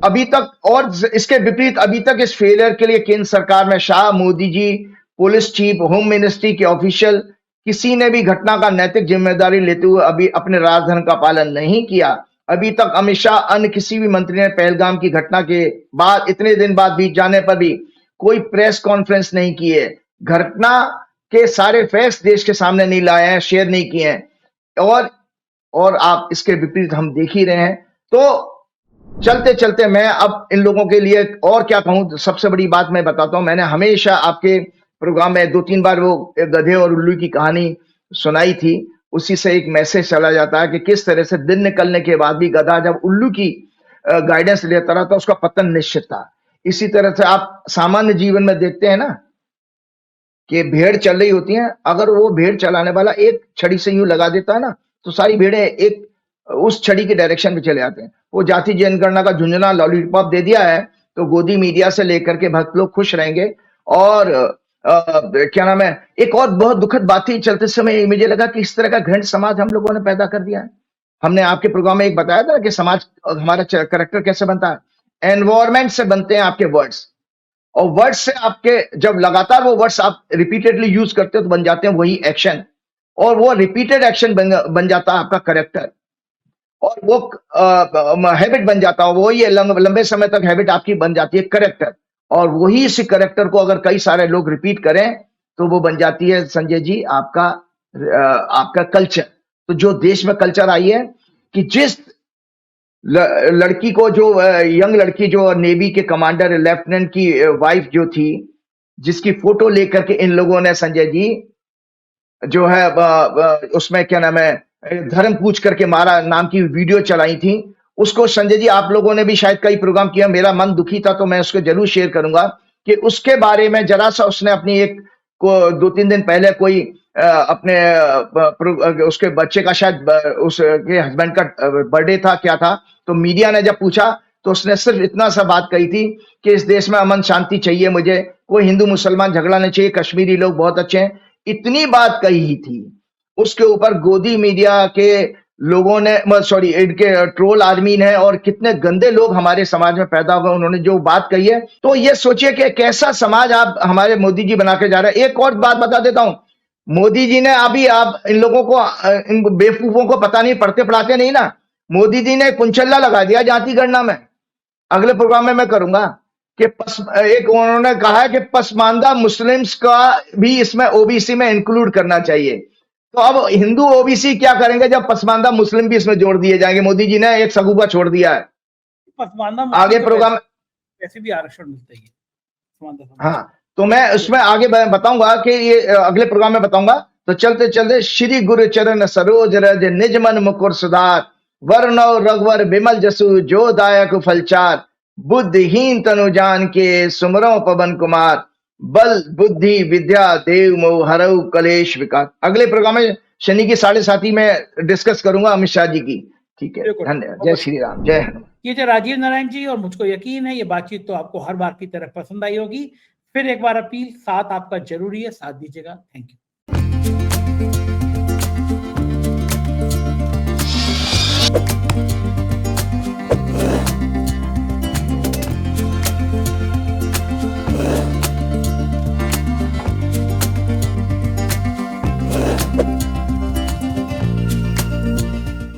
अभी तक, और इसके विपरीत अभी तक इस फेलियर के लिए केंद्र सरकार में Shah, Modi ji, police chief, home ministry के ऑफिशियल किसी ने भी घटना का नैतिक जिम्मेदारी लेते हुए अभी अपने राजधर्म का पालन नहीं किया। अभी तक अमित शाह अन्य किसी भी मंत्री ने पहलगाम की घटना के बाद इतने दिन बाद बीत जाने पर भी कोई प्रेस कॉन्फ्रेंस नहीं की है, घटना के सारे फैक्ट्स देश के सामने नहीं लाए हैं, शेयर नहीं किए हैं। और आप इसके विपरीत हम देख ही रहे हैं। तो चलते चलते मैं अब इन लोगों के लिए और क्या कहूं, सबसे बड़ी बात मैं बताता हूं, मैंने हमेशा आपके प्रोग्राम में 2-3 बार वो गधे और उल्लू की कहानी सुनाई थी। उसी से एक मैसेज चला जाता है कि किस तरह से दिन निकलने के बाद भी गधा जब उल्लू की गाइडेंस लेता रहा तो उसका पतन निश्चित था। इसी तरह से आप सामान्य जीवन में देखते हैं ना कि भेड़ चल रही होती है, अगर वो भेड़ चलाने वाला एक छड़ी से यूं लगा देता है ना तो सारी भेड़ें एक उस छड़ी के डायरेक्शन में चले जाते हैं। वो जाति जनगणना का झुंझुना लॉलीपॉप दे दिया है तो गोदी मीडिया से लेकर के भक्त लोग खुश रहेंगे। और क्या नाम है, एक और बहुत दुखद बात थी, चलते समय मुझे लगा कि इस तरह का घृणित समाज हम लोगों ने पैदा कर दिया है। हमने आपके प्रोग्राम में एक बताया था कि समाज हमारा करेक्टर कैसे बनता है, एनवायरमेंट से बनते हैं आपके वर्ड्स, और वर्ड्स से आपके जब लगातार वो वर्ड्स आप रिपीटेडली यूज करते हो तो बन जाते हैं वही एक्शन, और वो रिपीटेड एक्शन बन जाता है आपका करेक्टर, और वो हैबिट बन जाता है, वही लंबे समय तक हैबिट आपकी बन जाती है करेक्टर, और वही इसी करेक्टर को अगर कई सारे लोग रिपीट करें तो वो बन जाती है संजय जी आपका कल्चर। तो जो देश में कल्चर आई है कि जिस लड़की को, जो यंग लड़की जो नेवी के कमांडर लेफ्टिनेंट की वाइफ जो थी, जिसकी फोटो लेकर के इन लोगों ने संजय जी जो है उसमें क्या नाम है धर्म पूछ करके मारा नाम की वीडियो चलाई थी, उसको संजय जी आप लोगों ने भी शायद कई प्रोग्राम किया, मेरा मन दुखी था तो मैं उसको जरूर शेयर करूंगा कि उसके बारे में जरा सा उसने अपनी एक को 2-3 दिन पहले कोई अपने उसके बच्चे का शायद उसके हस्बैंड का बर्थडे था क्या था, तो मीडिया ने जब पूछा तो उसने सिर्फ इतना सा बात कही थी कि इस देश में अमन शांति चाहिए, मुझे कोई हिंदू मुसलमान झगड़ा नहीं चाहिए, कश्मीरी लोग बहुत अच्छे हैं, इतनी बात कही ही थी। उसके ऊपर गोदी मीडिया के लोगों ने, सॉरी इनके ट्रोल आर्मी ने और कितने गंदे लोग हमारे समाज में पैदा हुए, उन्होंने जो बात कही है, तो ये सोचिए कि कैसा समाज आप हमारे मोदी जी बना के जा रहे हैं। एक और बात बता देता हूं, मोदी जी ने अभी आप इन लोगों को, इन बेवकूफों को पता नहीं, पढ़ते पढ़ाते नहीं ना, मोदी जी ने कुंचल्ला लगा दिया जाति गणना में। अगले प्रोग्राम में मैं करूंगा कि एक उन्होंने कहा है कि पसमानदा मुस्लिम्स का भी इसमें ओबीसी में इंक्लूड करना चाहिए। तो अब हिंदू ओबीसी क्या करेंगे जब पसमानदा मुस्लिम भी इसमें जोड़ दिए जाएंगे? मोदी जी ने एक सगुफा छोड़ दिया है। पसमानदा आगे प्रोग्राम वैसे भी आरक्षण मिलता है। हाँ, तो मैं उसमें आगे बताऊंगा कि ये अगले प्रोग्राम में बताऊंगा। तो चलते चलते श्री गुरु चरण सरोज रज निज मन मुकुर सुधार, वर्णव रघुवर विमल जसु जो दायक फलचार, बुद्धिहीन तनु जान के सुमरो पवन कुमार, बल बुद्धि विद्या देव मोह हरऊ कलेश विकार। अगले प्रोग्राम में शनि की 7:30 में डिस्कस करूंगा अमित शाह जी की। ठीक है, धन्यवाद। जय श्री राम, जय हनुमान। ये थे राजीव नारायण जी, और मुझको यकीन है ये बातचीत तो आपको हर बार की तरह पसंद आई होगी। फिर एक बार अपील, साथ आपका जरूरी है, साथ दीजिएगा। Thank you.